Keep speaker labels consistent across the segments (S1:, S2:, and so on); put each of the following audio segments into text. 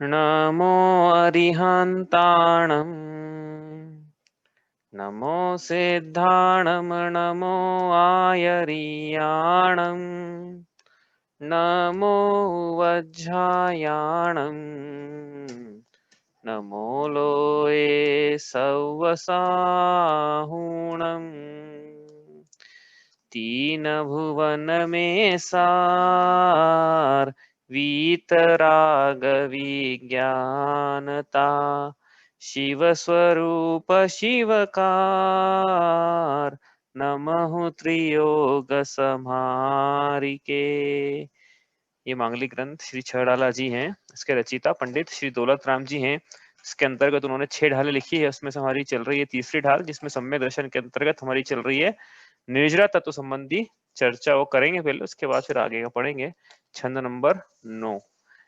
S1: नमो अरिहन्ताणम् नमो सिद्धाणम् नमो आयर्याणम् नमो वज्रायाणम् नमो लोये सव्वसाहुणम् तीन भुवन में सार वीतराग विज्ञानता शिव स्वरूप शिवकार नमः त्रियोग समारिके। ये मांगलिक ग्रंथ श्री छड़ाला जी हैं। इसके रचयिता पंडित श्री दौलत राम जी हैं। इसके अंतर्गत उन्होंने 6 ढालें लिखी है। उसमें से हमारी चल रही है तीसरी ढाल, जिसमें सम्यक दर्शन के अंतर्गत हमारी चल रही है निर्जरा तत्व संबंधी चर्चा। वो करेंगे पहले, उसके बाद फिर आगे का पढ़ेंगे। छंद नंबर 9।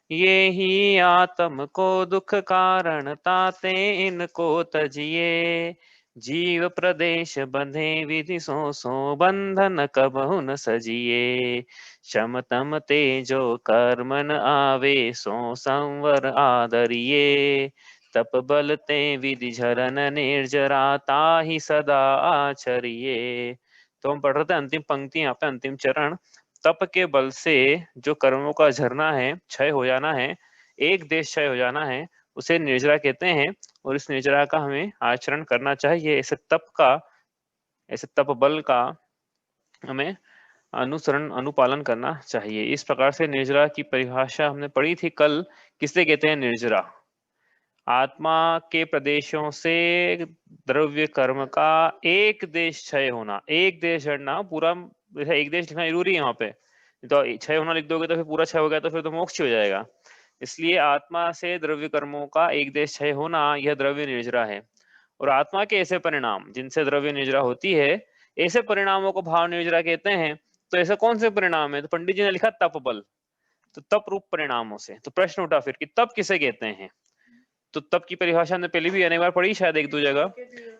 S1: ये ही आत्म को दुख कारण ताते इनको तजिए जीव प्रदेश बंधे विधि सो बंधन कबहु न सजिए शम तम तेजो कर्मन आवे सो संवर आदरिये तप बल ते विधि झरन निर्जरा ताहि सदा आचरिये। तो हम पढ़ रहे थे अंतिम पंक्ति, यहाँ पे अंतिम चरण। तप के बल से जो कर्मों का झरना है, क्षय हो जाना है, एक देश क्षय हो जाना है, उसे निर्जरा कहते हैं। और इस निर्जरा का हमें आचरण करना चाहिए। ऐसे तप बल का हमें अनुसरण अनुपालन करना चाहिए। इस प्रकार से निर्जरा की परिभाषा हमने पढ़ी थी कल। किसे कहते हैं निर्जरा? आत्मा के प्रदेशों से द्रव्य कर्म का एक देश क्षय होना। एक देश झड़ना, पूरा एक देश लिखना जरूरी है यहाँ पे। तो क्षय होना लिख दोगे तो फिर पूरा क्षय हो गया तो फिर तो मोक्ष हो जाएगा। इसलिए आत्मा से द्रव्य कर्मों का एक देश क्षय होना, यह द्रव्य निर्जरा है। और आत्मा के ऐसे परिणाम जिनसे द्रव्य निर्जरा होती है, ऐसे परिणामों को भाव निर्जरा कहते हैं। तो ऐसे कौन से परिणाम है? तो पंडित जी ने लिखा तप बल। तो तप रूप परिणामों से। तो प्रश्न उठा फिर कि तप किसे कहते हैं? तो तप की परिभाषा ने पहले भी अनेक बार पढ़ी शायद एक दो जगह।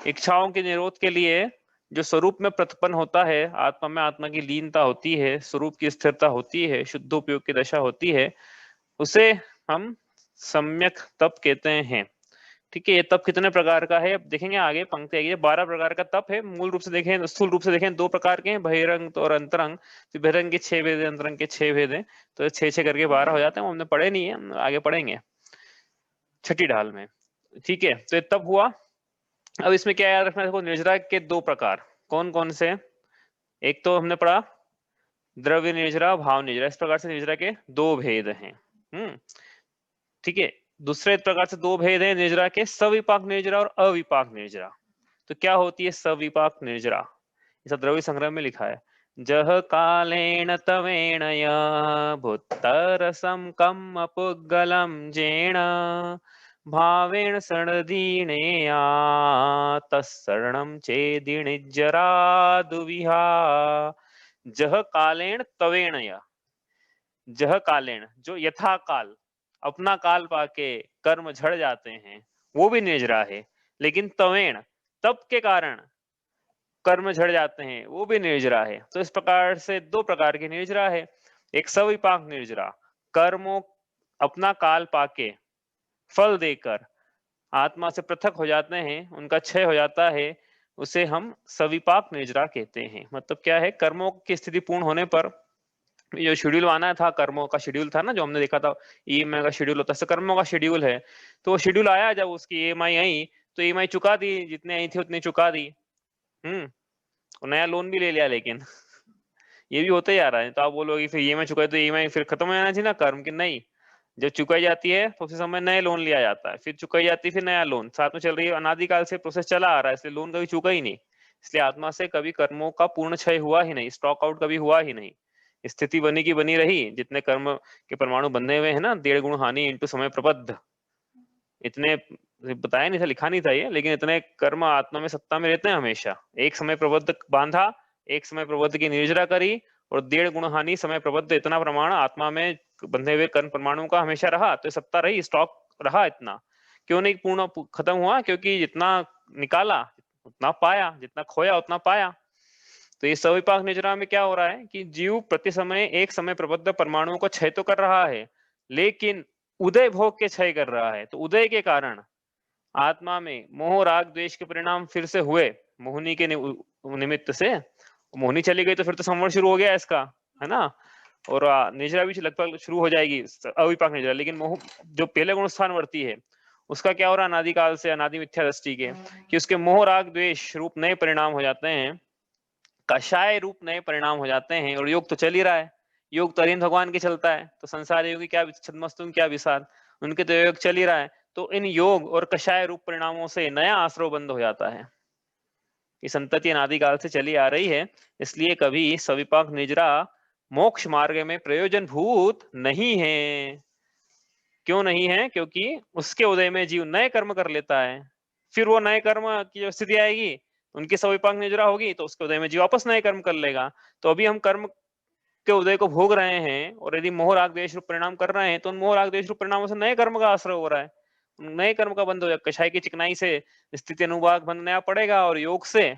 S1: इच्छाओं के निरोध के लिए जो स्वरूप में प्रतिपन्न होता है, आत्मा में आत्मा की लीनता होती है, स्वरूप की स्थिरता होती है, शुद्ध उपयोग की दशा होती है, उसे हम सम्यक तप कहते हैं। ठीक है। ये तप कितने प्रकार का है अब देखेंगे आगे, पंक्ति आएगी। 12 प्रकार का तप है। मूल रूप से देखें, स्थूल रूप से देखें, 2 प्रकार के हैं, बहिरंग और अंतरंग। तो बहिरंग के 6 भेद है, अंतरंग के 6 भेद है। तो 6 करके 12 हो जाते हैं। हमने पढ़े नहीं है, हम आगे पढ़ेंगे छठी ढाल में। ठीक है। तो ये तप हुआ। अब इसमें क्या याद रखना है? देखो, निर्जरा के 2 प्रकार कौन कौन से? एक तो हमने पढ़ा द्रव्य निर्जरा, भाव निर्जरा। इस प्रकार से निर्जरा के 2 भेद हैं। ठीक है। दूसरे प्रकार से 2 भेद हैं निर्जरा के, सविपाक निर्जरा और अविपाक निर्जरा। तो क्या होती है सविपाक निर्जरा? इस द्रव्य संग्रह में लिखा है, जह कालेन तवेण भूतरसम कम अपुगलम जेण भावेण सणदीने तत्सरणम चेदिनिजरा दुविहा। जह कालेन तवेण, जह कालेन जो यथा काल, अपना काल पाके कर्म झड़ जाते हैं, वो भी निर्जरा है। लेकिन तवेण, तप के कारण कर्म झड़ जाते हैं, वो भी निर्जरा है। तो इस प्रकार से 2 प्रकार की निर्जरा है। एक सविपाक निर्जरा, कर्मों अपना काल पाके फल देकर आत्मा से पृथक हो जाते हैं, उनका क्षय हो जाता है, उसे हम सविपाक निर्जरा कहते हैं। मतलब क्या है? कर्मों की स्थिति पूर्ण होने पर जो शेड्यूल आना था, कर्मों का शेड्यूल था ना, जो हमने देखा था ईएमआई का शेड्यूल होता है, कर्मों का शेड्यूल है। तो वो शेड्यूल आया, जब उसकी ईएमआई आई तो ईएमआई चुका दी, जितने आई थी उतनी चुका दी। और नया लोन भी ले लिया। लेकिन ये भी होता ही आ रहा है। तो आप बोलोगे फिर ईएमआई चुकाई तो ईएमआई फिर खत्म हो जाना चाहिए ना कर्म की? नहीं, जब चुकाई जाती है तो उसी समय नए लोन लिया जाता है, फिर चुकाई जाती है, फिर नया लोन साथ में चल रही है। अनादिकाल से प्रोसेस चला आ रहा है, इसलिए लोन कभी चुका ही नहीं। इसलिए आत्मा से कभी कर्मों का पूर्ण क्षय हुआ ही नहीं, स्टॉक आउट कभी हुआ ही नहीं। स्थिति बनी की बनी रही। जितने कर्म के परमाणु बंधे हुए हैं ना, 1.5 गुण हानि इंटू समय प्रबद्ध, इतने बताया नहीं था, लिखा नहीं था ये, लेकिन इतने कर्म आत्मा में सत्ता में रहते हैं हमेशा। एक समय प्रबद्ध बांधा, एक समय प्रबद्ध की निर्जरा करी, और 1.5 गुण हानि समय प्रबद्ध, इतना प्रमाण आत्मा में बंधे हुए कर्म परमाणु का हमेशा रहा। तो सत्ता रही, स्टॉक रहा इतना। क्यों नहीं पूर्ण खत्म हुआ? क्योंकि जितना निकाला उतना पाया, जितना खोया उतना पाया। तो ये सविपाक निर्जरा में क्या हो रहा है कि जीव प्रति समय एक समय प्रबद्ध परमाणुओं को क्षय तो कर रहा है, लेकिन उदय भोग के क्षय कर रहा है। तो उदय के कारण आत्मा में मोह राग द्वेष के परिणाम फिर से हुए, मोहिनी के निमित्त से। मोहिनी चली गई तो फिर तो संवर शुरू हो गया इसका, है ना। और निद्रा भी लगभग शुरू हो जाएगी, अविपाक निद्रा। लेकिन मोह जो पहले गुण स्थान वर्ती है उसका क्या हो रहा है अनादिकाल से, अनादि मिथ्या दृष्टि के, कि उसके मोह राग द्वेष रूप नए परिणाम हो जाते हैं, कषाय रूप नए परिणाम हो जाते हैं। और योग तो चल ही रहा है, योग तो अरिहंत भगवान के चलता है, तो संसार योगी क्या छद्मस्तु क्या विषाद, उनके तो योग चल ही रहा है। तो इन योग और कषाय रूप परिणामों से नया आश्रव बंद हो जाता है। ये संतति अनादिकाल से चली आ रही है, इसलिए कभी सविपाक निद्रा मोक्ष मार्ग में प्रयोजन भूत नहीं है। क्यों नहीं है? क्योंकि उसके उदय में जीव नए कर्म कर लेता है, फिर वो नए कर्म की जो स्थिति आएगी, उनकी सविपाक निद्रा होगी, तो उसके उदय में जीव वापस नए कर्म कर लेगा। तो अभी हम कर्म के उदय को भोग रहे हैं, और यदि मोह राग द्वेष रूप परिणाम कर रहे हैं, तो उन मोह राग द्वेष रूप परिणामों से नए कर्म का आश्रय हो रहा है, नए कर्म का बंद हो जाएगा। कषाय की चिकनाई से स्थिति अनुभाग बंद नया पड़ेगा, और योग से,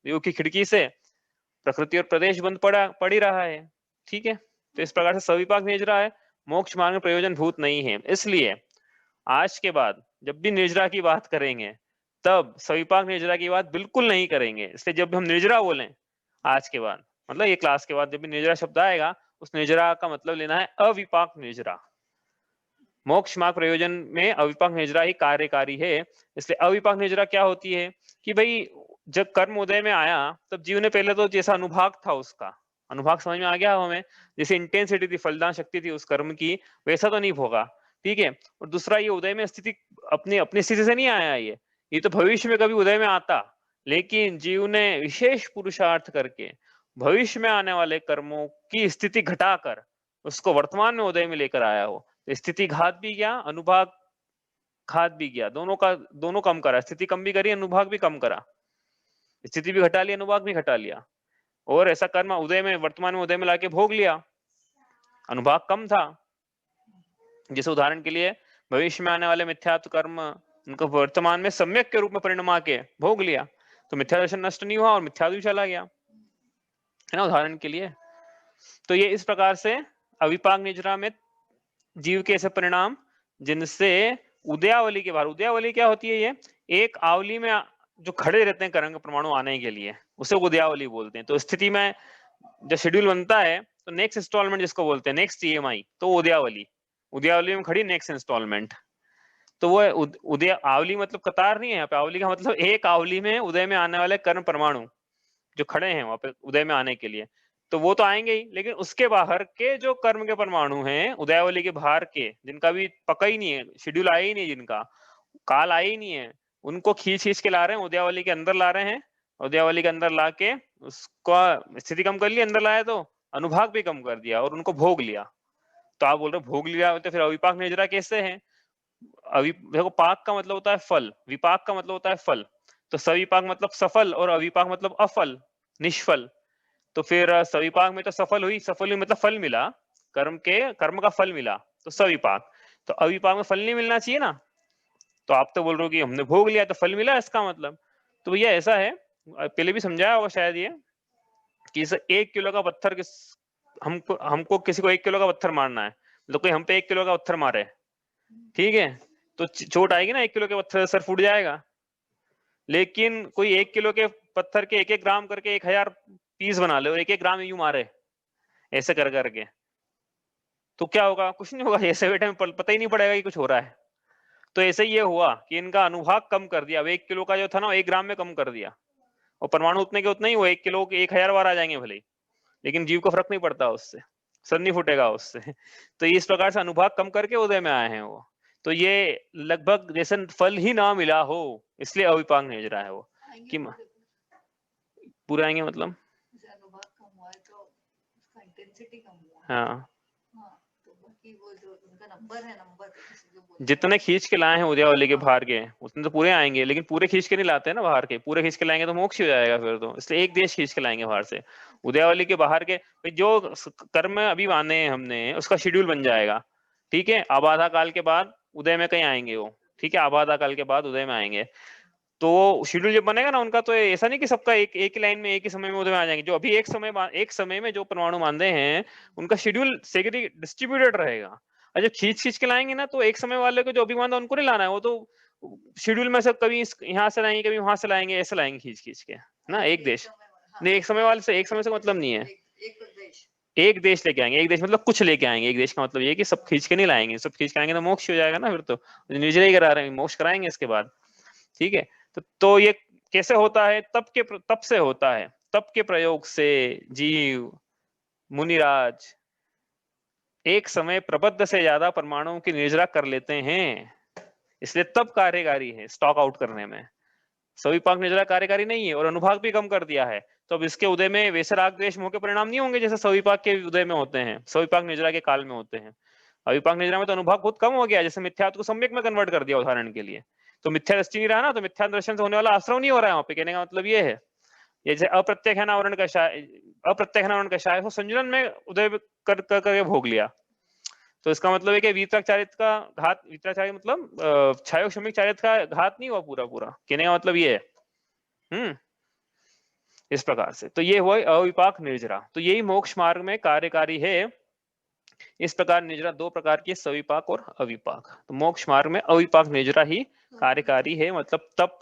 S1: योग की खिड़की से प्रकृति और प्रदेश बंद पड़ ही रहा है। ठीक है, तो इस प्रकार से सविपाक निद्रा है, मोक्ष मार्ग में प्रयोजन भूत नहीं है। इसलिए आज के बाद जब भी निर्जरा की बात करेंगे, तब सविपाक निर्जरा की बात बिल्कुल नहीं करेंगे। इसलिए जब भी हम निर्जरा बोलें आज के बाद, मतलब ये क्लास के बाद जब भी निर्जरा शब्द आएगा, उस निर्जरा का मतलब लेना है अविपाक निर्जरा। मोक्ष मार्ग प्रयोजन में अविपाक निर्जरा ही कार्यकारी है। इसलिए अविपाक निर्जरा क्या होती है कि भाई जब कर्म उदय में आया, तब जीव ने पहले तो जैसा अनुभाग था, उसका अनुभाग समझ में आ गया हमें, जैसे इंटेंसिटी थी, फलदान शक्ति थी उस कर्म की, वैसा तो नहीं भोगा। ठीक है, और दूसरा ये उदय में स्थिति अपनी अपनी स्थिति से नहीं आया, ये तो भविष्य में कभी उदय में आता, लेकिन जीव ने विशेष पुरुषार्थ करके भविष्य में आने वाले कर्मों की स्थिति घटाकर उसको वर्तमान में उदय में लेकर आया हो। तो स्थिति घात भी गया, अनुभाग घात भी गया, दोनों कम करा, स्थिति कम भी करी, अनुभाग भी कम करा, स्थिति भी घटा लिया, अनुभाग भी घटा लिया। और ऐसा कर्म उदय में, वर्तमान में उदय में लाके भोग लिया, अनुभाग कम था। जैसे उदाहरण के लिए भविष्य में आने वाले मिथ्यात्व कर्म उनको वर्तमान में सम्यक के रूप में परिणमा के भोग लिया, तो मिथ्या दर्शन नष्ट नहीं हुआ और मिथ्यात्व भी चला गया, है ना, उदाहरण के लिए। तो ये इस प्रकार से अविपाक निद्रा में जीव के ऐसे परिणाम जिनसे उदयावली के बाहर, उदयावली क्या होती है? ये एक आवली में जो खड़े रहते हैं कर्म परमाणु आने के लिए, उसे उदयावली बोलते हैं। तो स्थिति में जब शेड्यूल बनता है, तो नेक्स्ट इंस्टॉलमेंट जिसको बोलते हैं, नेक्स्ट ईएमआई, तो उदयावली, उदयावली में खड़ी नेक्स्ट इंस्टॉलमेंट। तो वो उदय आवली मतलब कतार नहीं है यहाँ पे, आवली का मतलब एक आवली में उदय में आने वाले कर्म परमाणु जो खड़े हैं वहां पे उदय में आने के लिए, तो वो तो आएंगे ही, लेकिन उसके बाहर के जो कर्म के परमाणु हैं उदयावली के बाहर के, जिनका भी पका ही नहीं है, शेड्यूल आया ही नहीं, जिनका काल आया ही नहीं है, उनको खींच खींच के ला रहे हैं, उदयावली के अंदर ला रहे हैं। उदयावली के अंदर ला के उसका स्थिति कम कर ली, अंदर लाया तो अनुभाग भी कम कर दिया और उनको भोग लिया। तो आप बोल रहे भोग लिया, तो फिर अविपाक निद्रा कैसे है? देखो, पाक का मतलब होता है फल, विपाक का मतलब होता है फल। तो सविपाक मतलब सफल और अविपाक मतलब अफल, निष्फल। तो फिर सविपाक में तो सफल हुई, सफल हुई मतलब फल मिला, कर्म का फल मिला, तो सविपाक। तो अविपाक में फल नहीं मिलना चाहिए ना, तो आप तो बोल रहे हो कि हमने भोग लिया तो फल मिला, इसका मतलब। तो भैया ऐसा है, पहले भी समझाया होगा शायद ये, कि इसे 1 किलो का पत्थर हमको किसी को 1 किलो का पत्थर मारना है, तो कोई हम पे 1 किलो का पत्थर मारे, ठीक है, तो चोट आएगी ना, 1 किलो के पत्थर सर फूट जाएगा। लेकिन कोई 1 किलो के पत्थर के 1-1 ग्राम करके 1000 पीस बना ले और 1-1 ग्राम यूं मारे, ऐसे कर करके, तो क्या होगा? कुछ नहीं होगा, ऐसे बैठे में पता ही नहीं पड़ेगा कि कुछ हो रहा है। तो ऐसे ही ये हुआ कि इनका अनुभाग कम कर दिया, 1 किलो का जो था ना 1 ग्राम में कम कर दिया, और परमाणु उतने के उतने ही वो 1 किलो के 1000 बार आ जाएंगे भले ही, लेकिन जीव को फर्क नहीं पड़ता उससे, सर नहीं फूटेगा उससे। तो इस प्रकार से अनुभाग कम करके उदय में आए हैं वो। तो ये लगभग जैसे फल ही ना मिला हो, इसलिए अविपाक भेज रहा है वो कि पूरे आएंगे, मतलब हाँ, जितने खींच के लाए हैं उदयावली के बाहर के उतने तो पूरे आएंगे, लेकिन पूरे खींच के नहीं लाते हैं ना बाहर के, पूरे खींच के लाएंगे तो मोक्ष हो जाएगा फिर तो, इसलिए एक देश खींच के लाएंगे बाहर से। उदयावली के बाहर के जो कर्म अभी माने हैं हमने, उसका शेड्यूल बन जाएगा, ठीक है। आबाधा काल के बाद उदय में कहीं आएंगे वो, ठीक है, आबाधा काल के बाद उदय में आएंगे। तो शेड्यूल जब बनेगा ना उनका, तो ऐसा नहीं कि सबका एक ही लाइन में एक ही समय में उदय में आ जाएंगे। जो अभी एक समय में जो परमाणु मानते हैं, उनका शेड्यूल डिस्ट्रीब्यूटेड रहेगा। और जब खींच के लाएंगे ना, तो एक समय वाले को जो अभिमान था उनको नहीं लाना है, वो तो शेड्यूल में से कभी यहाँ से लाएंगे, कभी वहां से लाएंगे, ऐसे लाएंगे खींच के ना। एक देश नहीं, एक समय वाले से, एक समय से मतलब नहीं है, एक देश लेके आएंगे, एक देश मतलब कुछ लेके आएंगे। एक देश का मतलब ये कि सब खींच के नहीं लाएंगे, सब खींच के आएंगे तो मोक्ष हो जाएगा ना, फिर तो निर्जरा ही करा रहे हैं, मोक्ष कराएंगे इसके बाद। ठीक है, तो ये कैसे होता है? तप से होता है, तप के प्रयोग से जीव मुनिराज एक समय प्रबद्ध से ज्यादा परमाणुओं की निर्जरा कर लेते हैं, इसलिए तब कार्यकारी है स्टॉक आउट करने में। सविपाक निर्जरा कार्यकारी नहीं है, और अनुभाग भी कम कर दिया है, तो अब इसके उदय में वैसे राग द्वेष मोह के परिणाम नहीं होंगे जैसे सविपाक के उदय में होते हैं, सविपाक निर्जरा के काल में होते हैं। अविपाक निर्जरा में तो अनुभाग बहुत कम हो गया, जैसे मिथ्यात्व को सम्यक में कन्वर्ट कर दिया उदाहरण के लिए, तो मिथ्या दृष्टि नहीं रहा ना, तो मिथ्या दर्शन से होने वाला आश्रव नहीं हो रहा है वहां पे। कहने का मतलब ये है, जैसे अप्रत्यक्षावरण कषाय, अप्रत्यक्षावरण कषाय को संजुलन में उदय करके भोग लिया, तो इसका मतलब है कि वीतराग का घात, वीतराग मतलब छायो क्षमिक चारित का घात नहीं हुआ पूरा पूरा, कहने का मतलब ये है। इस प्रकार से तो ये हुआ अविपाक निर्जरा, तो यही मोक्ष मार्ग में कार्यकारी है। इस प्रकार निर्जरा दो प्रकार की, सविपाक और अविपाक। तो मोक्ष मार्ग में अविपाक निर्जरा ही कार्यकारी है, मतलब तप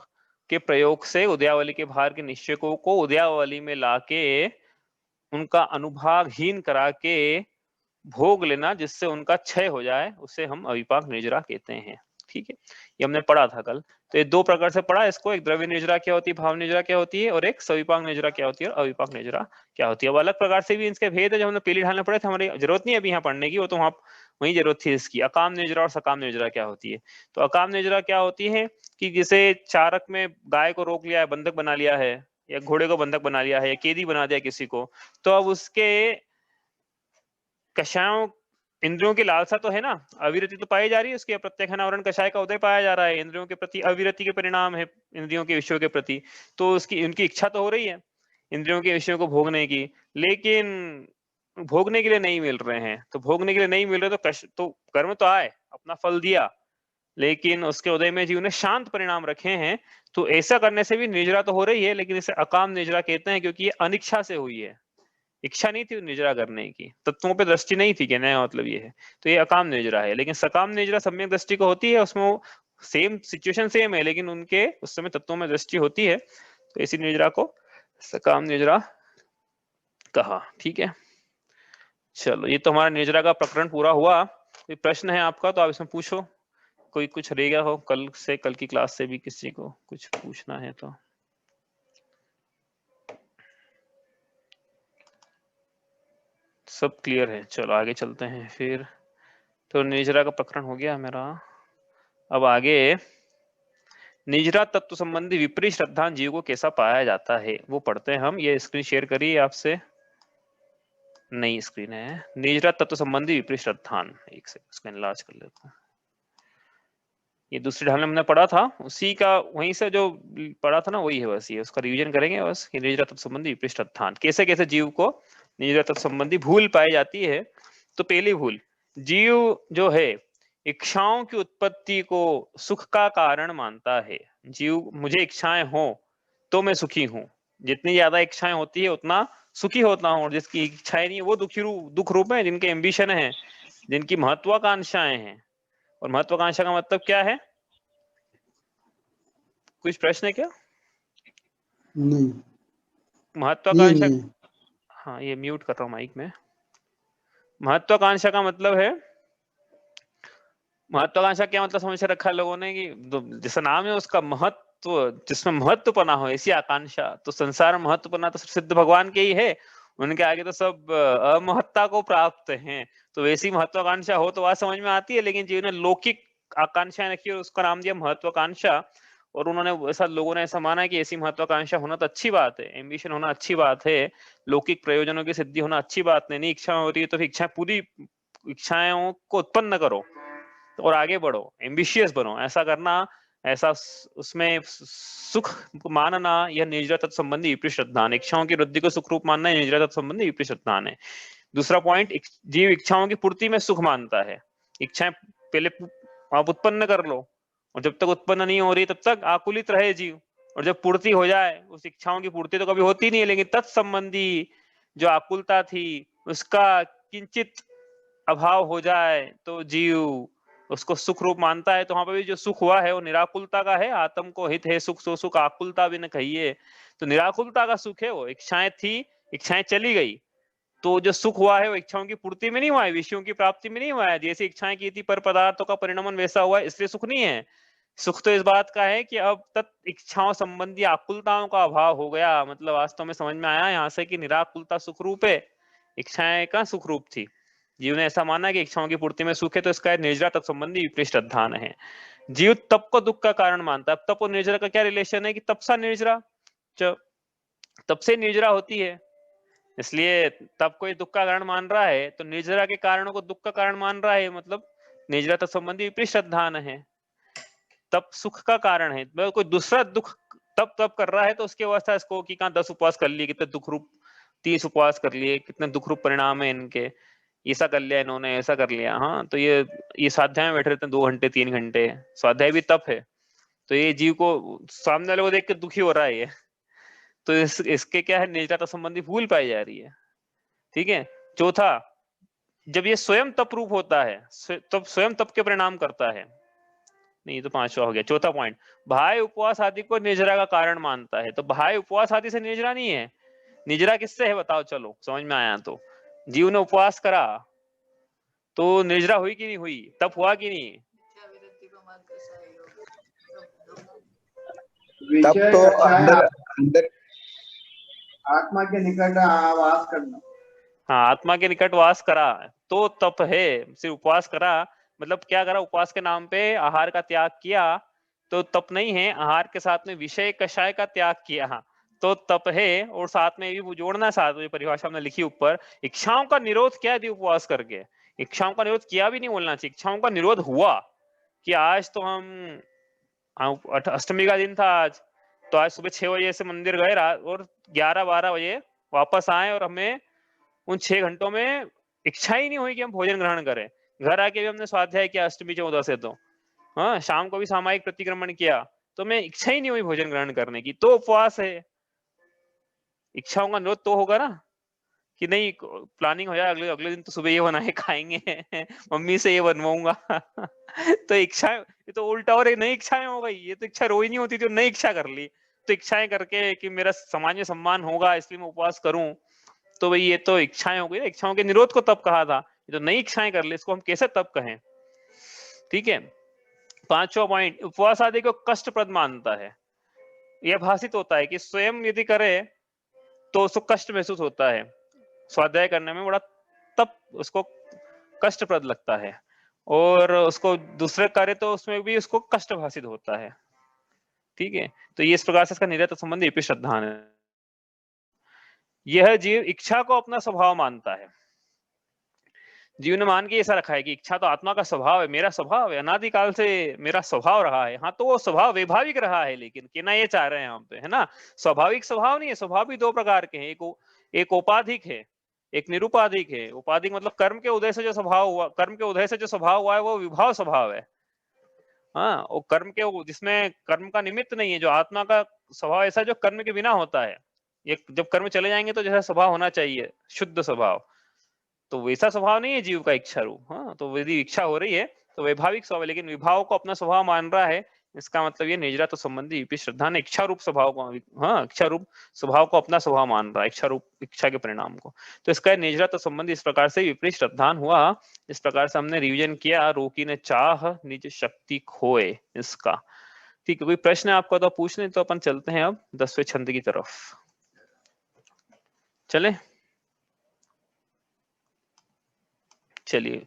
S1: के प्रयोग से उदयावली के भार के निश्चयों को उदयावली में लाके उनका अनुभागहीन करा के भोग लेना, जिससे उनका क्षय हो जाए, उसे हम अविपाक निर्जरा कहते हैं। ठीक है, ये हमने पढ़ा था कल। तो ये दो प्रकार से पढ़ा इसको, एक द्रव्य निर्जरा क्या होती है, भाव निर्जरा क्या होती है, और एक सविपाक निर्जरा क्या होती है, और अविपाक निर्जरा क्या होती है। अब अलग प्रकार से भी इनके भेद है, जब हमने पीली ढालने पड़े थे, हमारी जरूरत नहीं है अभी यहाँ पढ़ने की, वो तो वहाँ वही जरूरत थी इसकी। अकाम निर्जरा और सकाम निर्जरा क्या होती है? तो अकाम निर्जरा क्या होती है कि जैसे चारक में गाय को रोक लिया है, बंधक बना लिया है, या घोड़े को बंधक बना लिया है, या कैदी बना दिया किसी को, तो अब उसके कषायों, इंद्रियों की लालसा तो है ना, अविरति तो पाई जा रही है उसकी, अप्रत्यक्षावरण कषाय का उदय पाया जा रहा है, इंद्रियों के प्रति अविरति के परिणाम है, इंद्रियों के विषयों के प्रति, तो उसकी उनकी इच्छा तो हो रही है इंद्रियों के विषयों को भोगने की, लेकिन भोगने के लिए नहीं मिल रहे हैं। तो भोगने के लिए नहीं मिल रहे तो तो कर्म तो आए, अपना फल दिया, लेकिन उसके उदय में जीव ने शांत परिणाम रखे हैं, तो ऐसा करने से भी निर्जरा तो हो रही है, लेकिन इसे अकाम निर्जरा कहते हैं, क्योंकि ये अनिच्छा से हुई है, इच्छा नहीं थी निर्जरा करने की, तत्वों पे दृष्टि नहीं थी, कहने का मतलब ये है। तो ये अकाम निर्जरा है। लेकिन सकाम निर्जरा सम्यक दृष्टि को होती है, उसमें वो सेम सिचुएशन सेम है, लेकिन उनके उस समय तत्वों में दृष्टि होती है, तो इसी निर्जरा को सकाम निर्जरा कहा। ठीक है, चलो ये तो हमारा निर्जरा का प्रकरण पूरा हुआ। कोई प्रश्न है आपका तो आप इसमें पूछो, कोई कुछ रह गया हो कल से, कल की क्लास से भी किसी को कुछ पूछना है तो। सब क्लियर है, चलो आगे चलते हैं फिर। तो निर्जरा का प्रकरण हो गया मेरा। अब आगे निजरा तत्व संबंधी विपरीत श्रद्धान जीव को कैसा पाया जाता है वो पढ़ते हैं हम। ये स्क्रीन शेयर करिए आपसे, नई स्क्रीन है। निजरा तत्व संबंधी विपरीत श्रद्धान, एक से उसका इलाज कर लेता हूँ। ये दूसरी ढाल में हमने पढ़ा था, उसी का वहीं से जो पढ़ा था ना वही है, बस ये उसका रिवीजन करेंगे बस। निजरा तत्व संबंधी विपरीत श्रद्धान, कैसे कैसे जीव को निजरा तत्व संबंधी भूल पाई जाती है। तो पहली भूल, जीव जो है इच्छाओं की उत्पत्ति को सुख का कारण मानता है। जीव मुझे इच्छाएं हो तो मैं सुखी हूँ, जितनी ज्यादा इच्छाएं होती है उतना सुखी होता हूँ, और जिसकी इच्छाएं नहीं है वो दुख रूप है, जिनके एम्बिशन है, जिनकी महत्वाकांक्षाएं हैं। और महत्वाकांक्षा का मतलब क्या है? कुछ प्रश्न है क्या?
S2: नहीं,
S1: महत्वाकांक्षा,
S2: नहीं।
S1: हाँ ये म्यूट कर रहा हूँ माइक में। महत्वाकांक्षा का मतलब है, महत्वाकांक्षा क्या मतलब समझ रखा है लोगों ने कि जैसा नाम है उसका महत्व, जिसमें महत्वपना हो ऐसी आकांक्षा। तो संसार में महत्वपना तो सिद्ध भगवान के ही है, उनके आगे तो सब अमहत्ता को प्राप्त हैं। तो वैसी महत्वाकांक्षा हो तो बात समझ में आती है, लेकिन जीवन में लौकिक आकांक्षाएं रखी और उसका नाम दिया महत्वाकांक्षा। और उन्होंने ऐसा, लोगों ने ऐसा माना है कि ऐसी महत्वाकांक्षा होना तो अच्छी बात है, एम्बिशन होना अच्छी बात है, लौकिक प्रयोजनों की सिद्धि होना अच्छी बात नहीं इच्छा हो रही है तो फिर इच्छा पूरी, इच्छाओं को उत्पन्न करो और आगे बढ़ो, एम्बिशियस बनो। ऐसा करना, ऐसा उसमें सुख मानना, यह निजरा तत्व संबंधी विपरीत श्रद्धान। इच्छाओं की वृद्धि को सुख रूप मानना है, निजरा तत्व संबंधी विपरीत श्रद्धान है। दूसरा पॉइंट, जीव इच्छाओं की पूर्ति में सुख मानता है। इच्छाएं पहले आप उत्पन्न कर लो, और जब तक उत्पन्न नहीं हो रही तब तक आकुलित रहे जीव, और जब पूर्ति हो जाए, उस इच्छाओं की पूर्ति तो कभी होती नहीं है, लेकिन तत्संबंधी जो आकुलता थी उसका किंचित अभाव हो जाए तो जीव उसको सुख रूप मानता है। तो वहां पर भी जो सुख हुआ है वो निराकुलता का है। आत्म को हित है सुख, सो सुख आकुलता भी न कहिए। तो निराकुलता का सुख है वो। इच्छाएं थी, इच्छाएं चली गई, तो जो सुख हुआ है वो इच्छाओं की पूर्ति में नहीं हुआ है, विषयों की प्राप्ति में नहीं हुआ है। जैसी इच्छाएं की थी पर पदार्थों का परिणमन वैसा हुआ है, इसलिए सुख नहीं है। सुख तो इस बात का है कि अब तक इच्छाओं संबंधी आकुलताओं का अभाव हो गया। मतलब वास्तव में समझ में आया यहाँ से कि निराकुलता सुख रूप है, इच्छाएं का सुख रूप थी। जीव ने ऐसा माना कि इच्छाओं की पूर्ति में सुख है, तो इसका निर्जरा तत्व संबंधी विपरीत श्रद्धान है। जीव तप को दुख का कारण मानता है। तप और निर्जरा का क्या रिलेशन है कि तप सा निर्जरा, तप से निर्जरा होती है, इसलिए तप को दुख का कारण मान रहा है, तो निर्जरा के कारणों को दुख का कारण मान रहा है। मतलब निर्जरा तत्व संबंधी विपरीत श्रद्धान है। तप सुख का कारण है, मतलब कोई दूसरा दुख तप तप कर रहा है तो उसकी अवस्था इसको कि कहाँ 10 उपवास कर लिए, कितने दुख रूप 30 उपवास कर लिए, कितने दुख रूप परिणाम है इनके, ऐसा कर लिया इन्होंने, ऐसा कर लिया। हाँ, तो ये स्वाध्याय में बैठे रहते हैं 2 घंटे 3 घंटे, स्वाध्याय भी तप है। तो ये जीव को सामने वाले को देख के दुखी हो रहा है ये, तो इसके क्या है, निजता तो संबंधी भूल पाई जा रही है। ठीक है। चौथा, जब ये स्वयं तप रूप होता है, तब स्वयं तप के परिणाम करता है। नहीं, तो 5वां हो गया। चौथा पॉइंट, बाह्य उपवास आदि को निर्जरा का कारण मानता है। तो बाह्य उपवास आदि से निर्जरा नहीं है। निर्जरा किससे है बताओ, चलो समझ में आया। तो जीव ने उपवास करा तो निर्जरा हुई कि नहीं हुई, तप हुआ कि नहीं?
S3: तब तो अंदर
S2: आत्मा के निकट वास करना।
S1: हाँ, आत्मा के निकट वास करा तो तप है। सिर्फ उपवास करा मतलब क्या करा, उपवास के नाम पे आहार का त्याग किया तो तप नहीं है। आहार के साथ में विषय कषाय का त्याग किया तो तप है। और साथ में भी जोड़ना, साथ में परिभाषा हमने लिखी ऊपर, इच्छाओं का निरोध क्या थी उपवास करके, इच्छाओं का निरोध किया भी नहीं बोलना चाहिए, इच्छाओं का निरोध हुआ कि आज तो हम अष्टमी का दिन था आज, तो आज सुबह 6 बजे से मंदिर गए और 11-12 बजे वापस आए और हमें उन 6 घंटों में इच्छा ही नहीं हुई कि हम भोजन ग्रहण करें। घर आके भी हमने स्वाध्याय किया अष्टमी 14 से, तो हाँ शाम को भी सामायिक प्रतिक्रमण किया, तो मैं इच्छा ही नहीं हुई भोजन ग्रहण करने की, तो उपवास है। इच्छाओं का निरोध तो होगा ना कि नहीं, प्लानिंग हो जाए अगले अगले दिन तो सुबह ये बनाए खाएंगे मम्मी से ये बनवाऊंगा तो इच्छा, ये तो उल्टा और नई इच्छाएं हो गई। ये तो इच्छा रोई नहीं होती थी, नई इच्छा कर ली। तो इच्छाएं करके कि मेरा समाज में सम्मान होगा इसलिए मैं उपवास करूं, तो भाई ये तो इच्छाएं हो गई। इच्छाओं के निरोध को तप कहा था, ये तो नई इच्छाएं कर ली, इसको हम कैसे तप कहें? ठीक है। 5वां पॉइंट, उपवास आदि को कष्टप्रद मानता है। यह भाषित होता है कि स्वयं यदि करे तो उसको कष्ट महसूस होता है, स्वाध्याय करने में बड़ा तप उसको कष्टप्रद लगता है, और उसको दूसरे कार्य तो उसमें भी उसको कष्ट भाषित होता है। ठीक है। तो ये इस प्रकार से इसका निरत संबंधी विपरीत श्रद्धान है। यह जीव इच्छा को अपना स्वभाव मानता है। जीव ने मान के ऐसा रखा है कि इच्छा तो आत्मा का स्वभाव है, मेरा स्वभाव है, अनादिकाल से मेरा स्वभाव रहा है। हाँ, तो वो स्वभाव वैभाविक रहा है, लेकिन कहना ये चाह रहे हैं हम पे, है ना, स्वाभाविक स्वभाव नहीं है। स्वभाव भी 2 प्रकार के हैं, एक औपाधिक है, एक निरुपाधिक है। औपाधिक मतलब कर्म के उदय से जो स्वभाव हुआ, कर्म के उदय से जो स्वभाव हुआ है वो विभाव स्वभाव है। हाँ, और कर्म के जिसमें कर्म का निमित्त नहीं है, जो आत्मा का स्वभाव ऐसा जो कर्म के बिना होता है। ये जब कर्म चले जाएंगे तो जैसा स्वभाव होना चाहिए, शुद्ध स्वभाव, तो वैसा स्वभाव नहीं है जीव का इच्छा रूप। हाँ, तो यदि इच्छा हो रही है तो वैभाविक स्वभाव, लेकिन विभाव को अपना स्वभाव मान रहा है, इसका मतलब ये निजरा तो संबंधी विपरीत श्रद्धा ने इच्छा रूप स्वभाव को, हाँ इच्छा रूप स्वभाव को अपना स्वभाव मान रहा है, इच्छा रूप इच्छा के परिणाम को। तो इसका निजरा तो संबंधी इस प्रकार से विपरीत श्रद्धान हुआ। इस प्रकार से हमने रिवीजन किया, रोकी ने चाह निज शक्ति खोए इसका। ठीक है, कोई प्रश्न है आपका तो पूछ लें, तो अपन चलते हैं अब 10वें छंद की तरफ। चले, चलिए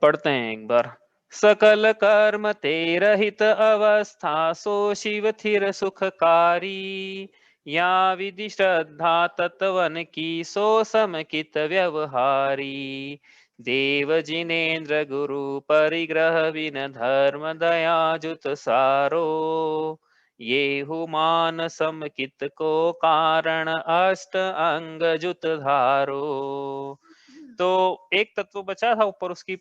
S1: पढ़ते हैं एक बार। सकल कर्म ते रहित अवस्था सो शिव थिर सुखकारी, या विधि श्रद्धा तत्वन की सो समकित व्यवहारी। देव जिनेन्द्र गुरु परिग्रह विन धर्म दया जुत सारो, ये हुमान समकित को कारण अष्ट अंग जुत धारो। तो एक तत्व बचा था ऊपर, उसकी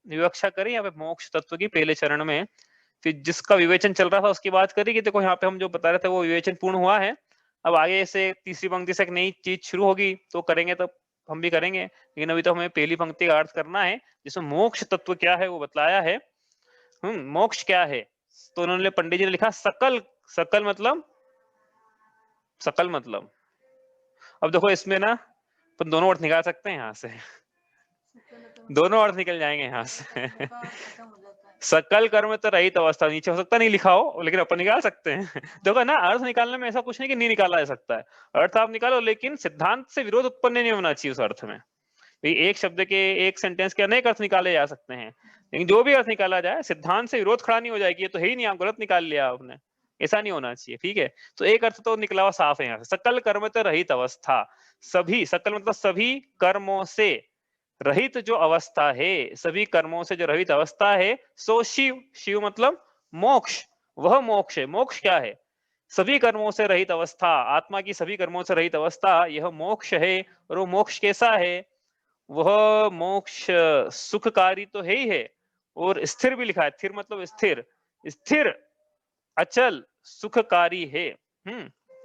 S1: विवक्षा करी यहाँ पे मोक्ष तत्व की पहले चरण में, फिर जिसका विवेचन चल रहा था उसकी बात करी कि देखो यहाँ पे हम जो बता रहे थे वो विवेचन पूर्ण हुआ है। अब आगे से तीसरी पंक्ति से एक नई चीज शुरू होगी तो करेंगे, तब हम भी करेंगे, लेकिन अभी तो हमें पहली पंक्ति का अर्थ करना है जिसमें मोक्ष तत्व क्या है वो बतलाया है। मोक्ष क्या है? तो उन्होंने पंडित जी ने लिखा सकल। सकल मतलब, सकल मतलब, अब देखो इसमें ना अपन दोनों अर्थ निकाल सकते हैं यहाँ से, दोनों अर्थ निकल जाएंगे यहाँ से। सकल कर्म तो रहित अवस्था, नीचे हो सकता नहीं लिखा हो, लेकिन अपन निकाल सकते हैं। देखो ना, अर्थ निकालने में ऐसा कुछ नहीं कि नहीं निकाला जा सकता है, अर्थ आप निकालो, लेकिन सिद्धांत से विरोध उत्पन्न नहीं होना चाहिए उस अर्थ में। एक शब्द के, एक सेंटेंस के अनेक अर्थ निकाले जा सकते हैं, लेकिन जो भी अर्थ निकाला जाए सिद्धांत से विरोध खड़ा नहीं हो जाएगी, ये तो है ही नहीं, आप गलत निकाल लिया आपने, ऐसा नहीं होना चाहिए। ठीक है, तो एक अर्थ तो निकला हुआ साफ है यहाँ से, सकल कर्म तो रहित अवस्था। सभी, सकल मतलब सभी कर्मों से रहित जो अवस्था है, सभी कर्मों से जो रहित अवस्था है, सो शिव। शिव मतलब मोक्ष, वह मोक्ष है। मोक्ष क्या है? सभी कर्मों से रहित अवस्था, आत्मा की सभी कर्मों से रहित अवस्था, यह मोक्ष है। और वो मोक्ष कैसा है? वह मोक्ष सुखकारी तो है ही है, और स्थिर भी लिखा है। स्थिर मतलब स्थिर, स्थिर अचल सुखकारी है।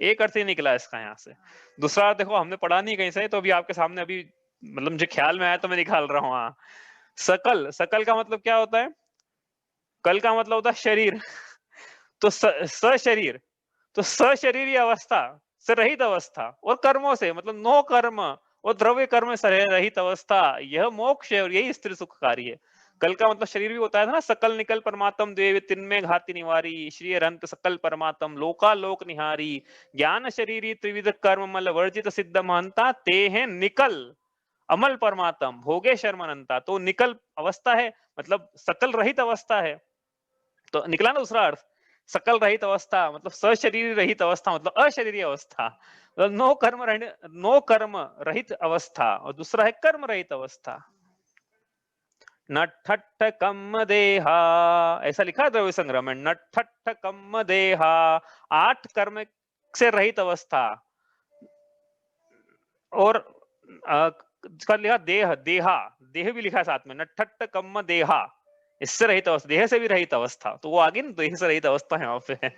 S1: एक अर्थ ही निकला इसका यहाँ से। दूसरा देखो, हमने पढ़ा नहीं कहीं से, तो अभी आपके सामने अभी मतलब मुझे ख्याल में आया तो मैं निकाल रहा हूँ। हाँ, सकल, सकल का मतलब क्या होता है? कल का मतलब होता है शरीर, तो सशरीर, तो सशरीरी अवस्था से रहित अवस्था, और कर्मों से मतलब नो कर्म और द्रव्य कर्म से रहित अवस्था, यह मोक्ष है, और यही स्थिर सुखकारी है। कल का मतलब शरीर भी होता है ना, सकल निकल परमात्म देव तिन्मे घाति निवारी, श्री अरंत सकल परमात्म लोकालोक निहारी, ज्ञान शरीरी त्रिविध कर्म मल वर्जित सिद्ध महंता, ते हैं निकल अमल परमात्म भोगे शर्मनंता। तो निकल अवस्था है मतलब सकल रहित अवस्था है, तो निकला ना दूसरा अर्थ। सकल रहित अवस्था मतलब सशरीर रहित अवस्था, मतलब अशरीरी अवस्था, मतलब नो कर्म रहित अवस्था, और दूसरा है कर्म रहित अवस्था। नठट्ठ कम्म देहा, ऐसा लिखा है द्रव्य संग्रह में, नठट्ठ कम्म देहा, 8 कर्म से रहित अवस्था। और कर लिखा देह, देहा, देह भी लिखा है साथ में, नठट्ठ कम्म देहा, इससे रहित अवस्था, देह से भी रहित अवस्था, तो वो आगे ना देह से रहित अवस्था है वहां पे।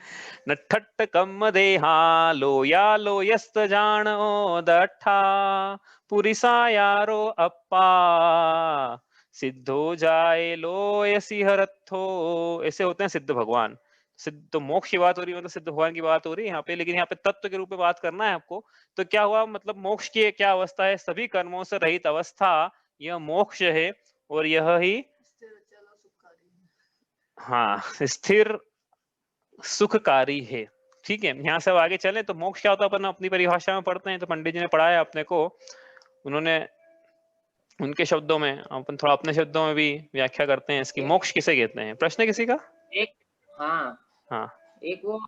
S1: नठट्ठ कम्म देहा लोया लोयस्त जानो दठा पुरिसा यारो अप्पा सिद्धो जाए लोय सिहरथो। ऐसे होते हैं सिद्ध भगवान। सिद्ध तो मोक्ष की बात हो रही है, मतलब सिद्ध भगवान की बात हो रही है यहाँ पे, लेकिन यहाँ पे तत्व के रूप में बात करना है आपको। तो क्या हुआ, मतलब मोक्ष की क्या अवस्था है? सभी कर्मों से रहित अवस्था, यह मोक्ष है, और यह ही हाँ स्थिर सुखकारी है। ठीक है, यहाँ से आगे चले तो मोक्ष क्या होता है अपन अपनी परिभाषा में पढ़ते हैं, तो पंडित जी ने पढ़ाया अपने को, उन्होंने उनके शब्दों में, अपन थोड़ा अपने शब्दों में भी व्याख्या करते हैं इसकी। मोक्ष किसे कहते हैं? प्रश्न किसी का?
S4: एक हाँ, एक वो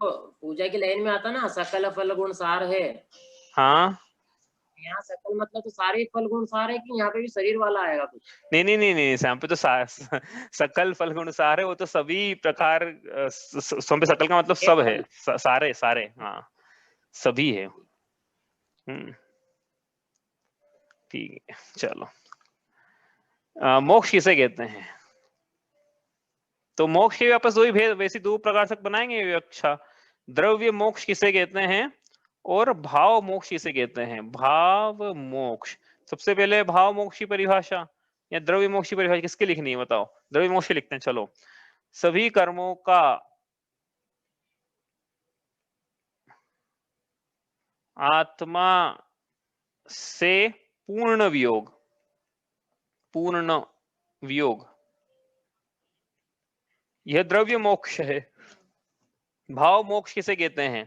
S4: पूजा की लाइन में आता ना, सकल फल गुण सार है।
S1: हाँ,
S4: यहाँ सकल मतलब तो सारे फल गुण सार है, कि यहाँ पे भी शरीर वाला आएगा कुछ?
S1: नहीं नहीं नहीं नहीं, यहाँ पे तो सकल फल गुण सार है, वो तो सभी प्रकार, सकल का मतलब सब है, सारे सारे, हाँ सभी है। ठीक है, चलो। मोक्ष किसे कहते हैं? तो मोक्ष के वापस वही भेद, वैसी 2 प्रकार से बनाएंगे व्याख्या। द्रव्य मोक्ष किसे कहते हैं और भाव मोक्ष किसे कहते हैं? भाव मोक्ष, सबसे पहले भाव मोक्ष की परिभाषा या द्रव्य मोक्ष की परिभाषा किसके लिखनी है बताओ? द्रव्य मोक्ष की लिखते हैं, चलो। सभी कर्मों का आत्मा से पूर्ण वियोग, पूर्ण वियोग, यह द्रव्य मोक्ष है। भाव मोक्ष किसे कहते हैं?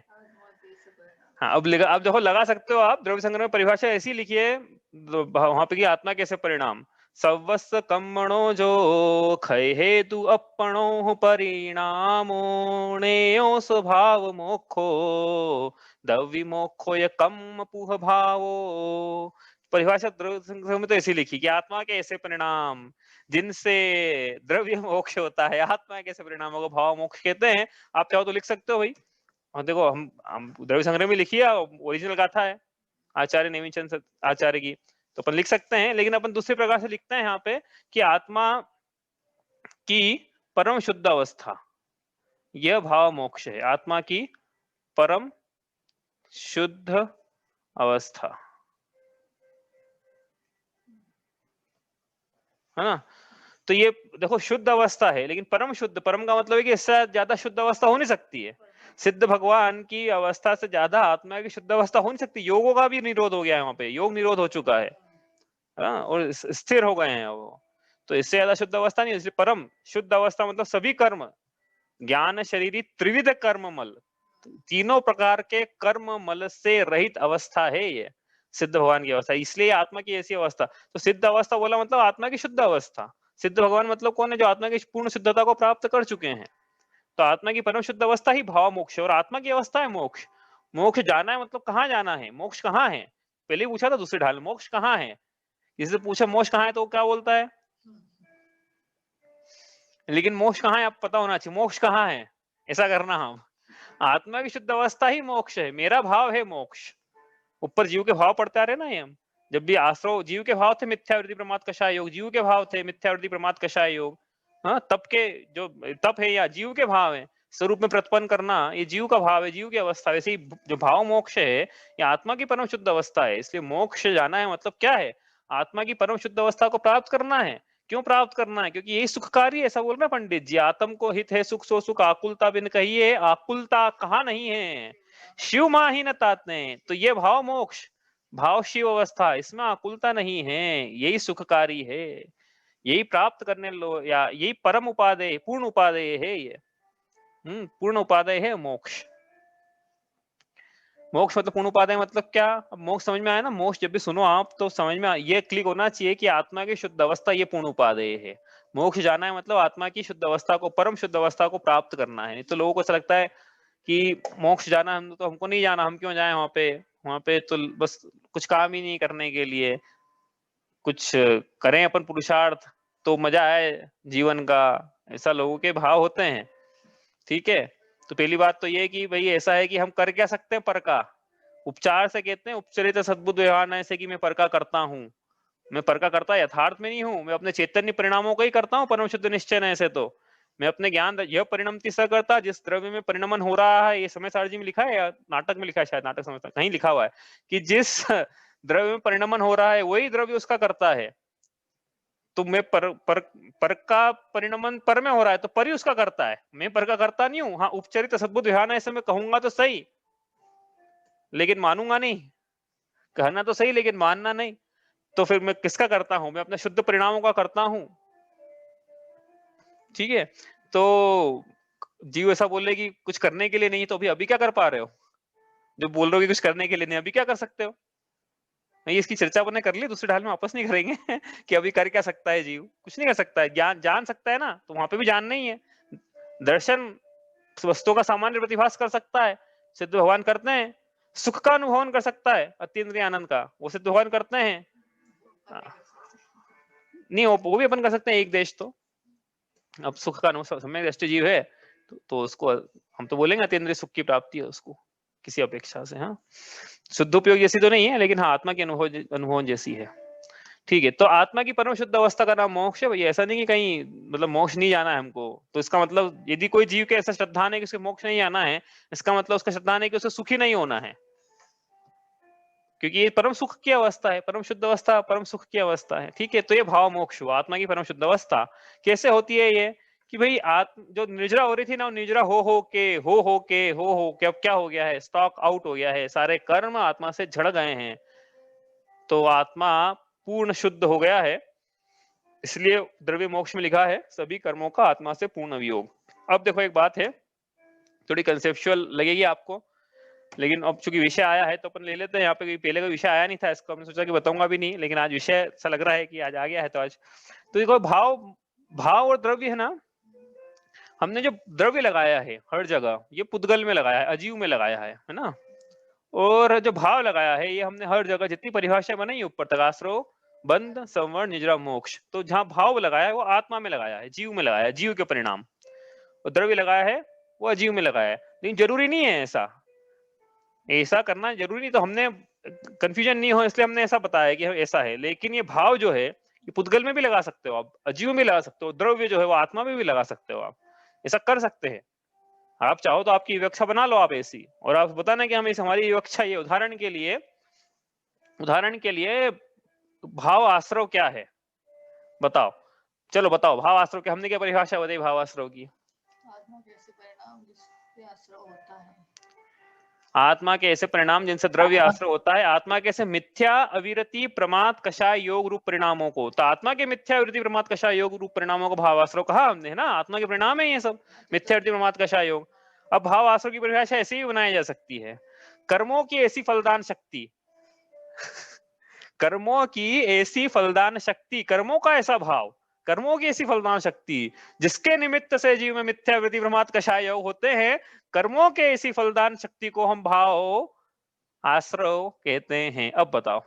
S1: हाँ, अब देखो लगा सकते हो आप, द्रव्य संग्रह में परिभाषा ऐसी लिखिए वहां पे कि आत्मा कैसे परिणाम, सर्वस्व कर्मणो जो खय हेतु अपणो परिणामो नेयो स्वभाव मोक्षो द्रव्य मोक्षो य कम पुह भावो। परिभाषा द्रव्य संग्रह में तो ऐसी लिखी कि आत्मा के ऐसे परिणाम जिनसे द्रव्य मोक्ष होता है, आत्मा के ऐसे परिणामों को भाव मोक्ष कहते हैं। आप चाहो तो लिख सकते हो भाई। और देखो हम द्रव्य संग्रह में लिखिए, ओरिजिनल गाथा है आचार्य नेमिचंद आचार्य की, तो अपन लिख सकते हैं, लेकिन अपन दूसरे प्रकार से लिखते हैं यहाँ पे कि आत्मा की परम शुद्ध अवस्था, यह भाव मोक्ष है। आत्मा की परम शुद्ध अवस्था, है ना। तो ये देखो शुद्ध अवस्था है, लेकिन परम शुद्ध, परम का मतलब है कि इससे ज्यादा शुद्ध अवस्था हो नहीं सकती है। सिद्ध भगवान की अवस्था से ज्यादा आत्मा की शुद्ध अवस्था हो नहीं सकती। योगों का भी निरोध हो गया है, वहां पे योग निरोध हो चुका है, और स्थिर हो गए हैं वो। तो इससे ज्यादा शुद्ध अवस्था नहीं, इसलिए परम शुद्ध अवस्था मतलब सभी कर्म, ज्ञान शरीरी त्रिविध कर्म मल, तीनों प्रकार के कर्म मल से रहित अवस्था है ये सिद्ध भगवान की अवस्था, इसलिए आत्मा की ऐसी अवस्था। तो सिद्ध अवस्था बोला मतलब आत्मा की शुद्ध अवस्था। सिद्ध भगवान मतलब कौन है? जो आत्मा की पूर्ण सिद्धता को प्राप्त कर चुके हैं। तो आत्मा की परम शुद्ध अवस्था ही भाव मोक्ष है, और आत्मा की अवस्था है मोक्ष। मोक्ष जाना है मतलब कहाँ जाना है? मोक्ष कहाँ है? पहले ही पूछा था दूसरी ढाल, मोक्ष कहाँ है? जिससे पूछा मोक्ष कहाँ है तो क्या बोलता है? लेकिन मोक्ष कहाँ है आप पता होना चाहिए, मोक्ष कहाँ है ऐसा करना। हम आत्मा की शुद्ध अवस्था ही मोक्ष है, मेरा भाव है मोक्ष। ऊपर जीव के भाव पढ़ते आ रहे ना ये हम, जब भी आश्रव जीव के भाव थे मिथ्यावृत्ति प्रमाद कषाय योग, जीव के भाव थे मिथ्यावृत्ति प्रमाद कषाय योग। हाँ, तप के जो तप है या जीव के भाव है, स्वरूप में प्रतिपन्न करना, ये जीव का भाव है, जीव की अवस्था। वैसे ही जो भाव मोक्ष है ये आत्मा की परम शुद्ध अवस्था है। इसलिए मोक्ष जाना है मतलब क्या है? आत्मा की परम शुद्ध अवस्था को प्राप्त करना है। क्यों प्राप्त करना है? क्योंकि यही सुखकारी है, ऐसा बोल रहे पंडित जी। आत्म को हित है सुख सो सुख, आकुलता बिन कहिए, आकुलता कहाँ नहीं है, शिव माही न तातने। तो ये भाव मोक्ष, भाव शिव अवस्था, इसमें आकुलता नहीं है, यही सुखकारी है, यही प्राप्त करने लो, या यही परम उपादेय पूर्ण उपादेय है ये। पूर्ण उपादेय है मोक्ष। मोक्ष मतलब पूर्ण उपादेय मतलब क्या? अब मोक्ष समझ में आया ना? मोक्ष जब भी सुनो आप तो समझ में ये क्लिक होना चाहिए कि आत्मा की शुद्ध अवस्था ये पूर्ण उपादेय है। मोक्ष जाना है मतलब आत्मा की शुद्ध अवस्था को, परम शुद्ध अवस्था को प्राप्त करना है। नहीं तो लोगों को ऐसा लगता है कि मोक्ष जाना हम तो, हमको नहीं जाना, हम क्यों जाए वहां पे? वहां पे तो बस कुछ काम ही नहीं करने के लिए, कुछ करें अपन पुरुषार्थ तो मजा आए जीवन का, ऐसा लोगों के भाव होते हैं। ठीक है, तो पहली बात तो ये कि भाई ऐसा है कि हम कर क्या सकते हैं पर का? उपचार से कहते हैं उपचरित सद्बुद्ध व्यवहार, ऐसे कि मैं पर का करता हूँ। मैं पर का करता यथार्थ में नहीं हूँ, मैं अपने चैतन्य परिणामों का ही करता हूँ परम शुद्ध निश्चय ने। ऐसे तो मैं अपने ज्ञान यह परिणमति स करता, जिस द्रव्य में परिणमन हो रहा है, ये समय सारजी में लिखा है या नाटक में लिखा है, शायद नाटक समय कहीं लिखा हुआ है कि जिस द्रव्य में परिणमन हो रहा है वही द्रव्य उसका करता है। तो मैं पर का परिणमन पर में हो रहा है तो पर ही उसका करता है, मैं पर का करता नहीं हूँ। हाँ, उपचरित सद्बुद्ध विहार ऐसे मैं कहूंगा तो सही, लेकिन मानूंगा नहीं। कहना तो सही लेकिन मानना नहीं। तो फिर मैं किसका करता हूं? मैं अपने शुद्ध परिणामों का करता हूं। ठीक है, तो जीव ऐसा बोले कि कुछ करने के लिए नहीं, तो अभी क्या कर पा रहे हो? जो बोल रहे हो कि कुछ करने के लिए नहीं, अभी क्या कर सकते हो? नहीं, इसकी चर्चा अपने कर ली, दूसरी ढाल में वापस नहीं करेंगे कि अभी कर क्या सकता है जीव? कुछ नहीं कर सकता है। ज्ञान जान सकता है ना, तो वहां पे भी जान नहीं है। दर्शन वस्तुओं का सामान्य प्रतिभास कर सकता है, सिद्ध भगवान करते हैं। सुख का अनुभवन कर सकता है, अत्यंत आनंद का, वो सिद्ध भगवान करते हैं। नहीं, वो भी अपन कर सकते हैं एक देश तो। अब सुख का अनुभव समय दृष्टि जीव है तो उसको हम तो बोलेंगे अतीन्द्रिय सुख की प्राप्ति है उसको, किसी अपेक्षा से। हाँ, शुद्ध उपयोग जैसी तो नहीं है, लेकिन हाँ आत्मा के अनुभव जैसी है। ठीक है, तो आत्मा की परम शुद्ध अवस्था का नाम मोक्ष है। भैया ऐसा नहीं कि कहीं मतलब मोक्ष नहीं जाना है हमको, तो इसका मतलब यदि कोई जीव के ऐसा श्रद्धा है कि उसके मोक्ष नहीं जाना है, इसका मतलब उसका श्रद्धा है कि उसे सुखी नहीं होना है, क्योंकि ये परम सुख की अवस्था है, परम शुद्ध अवस्था परम सुख की अवस्था है। ठीक है, तो ये भाव मोक्ष हुआ, आत्मा की परम शुद्ध अवस्था। कैसे होती है ये? कि भाई जो निजरा हो रही थी ना, निजरा हो के अब क्या हो गया है? स्टॉक आउट हो गया है, सारे कर्म आत्मा से झड़ गए हैं, तो आत्मा पूर्ण शुद्ध हो गया है। इसलिए द्रव्य मोक्ष में लिखा है सभी कर्मों का आत्मा से पूर्ण वियोग। अब देखो एक बात है, थोड़ी कंसेप्चुअल लगेगी आपको, लेकिन अब चूंकि विषय आया है तो अपन ले लेते हैं। यहाँ पे पहले कोई विषय आया नहीं था, इसको हमने सोचा कि बताऊंगा भी नहीं, लेकिन आज विषय ऐसा लग रहा है कि आज आ गया है। तो आज तो देखो भाव और द्रव्य है ना, हमने जो द्रव्य लगाया है हर जगह, ये पुद्गल में लगाया है, अजीव में लगाया है ना। और जो भाव लगाया है ये हमने हर जगह जितनी परिभाषा बनाई है ऊपर तक, आश्रव बंध संवरण निजरा मोक्ष, तो जहां भाव लगाया है वो आत्मा में लगाया है, जीव में लगाया है, जीव के परिणाम। और द्रव्य लगाया है वो अजीव में लगाया है। लेकिन जरूरी नहीं है ऐसा करना जरूरी नहीं, तो हमने कंफ्यूजन नहीं हो इसलिए हमने ऐसा बताया कि ऐसा है। लेकिन ये भाव जो है ये पुद्गल में भी लगा सकते हो आप, अजीव में लगा सकते हो, द्रव्य जो है वो आत्मा में भी लगा सकते हो आप, ऐसा कर सकते हैं। आप चाहो तो आपकी विवक्षा बना लो आप ऐसी, और आप बताना कि हमें हमारी विवक्षा ये उदाहरण के लिए भाव आश्रव क्या है बताओ। चलो बताओ भावाश्रव की हमने क्या परिभाषा बताई भावाश्रव की?
S5: आत्मा के ऐसे परिणाम जिससे आश्रय होता है।
S1: आत्मा के ऐसे परिणाम जिनसे द्रव्य आश्रय होता है, आत्मा के ऐसे मिथ्या अविरति प्रमाद कषाय योग रूप परिणामों को, तो आत्मा के मिथ्या अविरति प्रमाद कषाय योग रूप परिणामों को भावाश्रय कहा हमने, है ना? आत्मा के परिणाम है ये सब, मिथ्या अविरति प्रमाद कषाय योग। अब भावाश्रय की परिभाषा ऐसे ही बनाई जा सकती है, कर्मों की ऐसी फलदान शक्ति कर्मों की ऐसी फलदान शक्ति, कर्मों का ऐसा भाव, कर्मों की ऐसी फलदान शक्ति जिसके निमित्त से जीव में मिथ्या वृत्ति प्रमाद कषाय योग होते हैं, कर्मों के ऐसी फलदान शक्ति को हम भाव आश्रय कहते हैं। अब बताओ,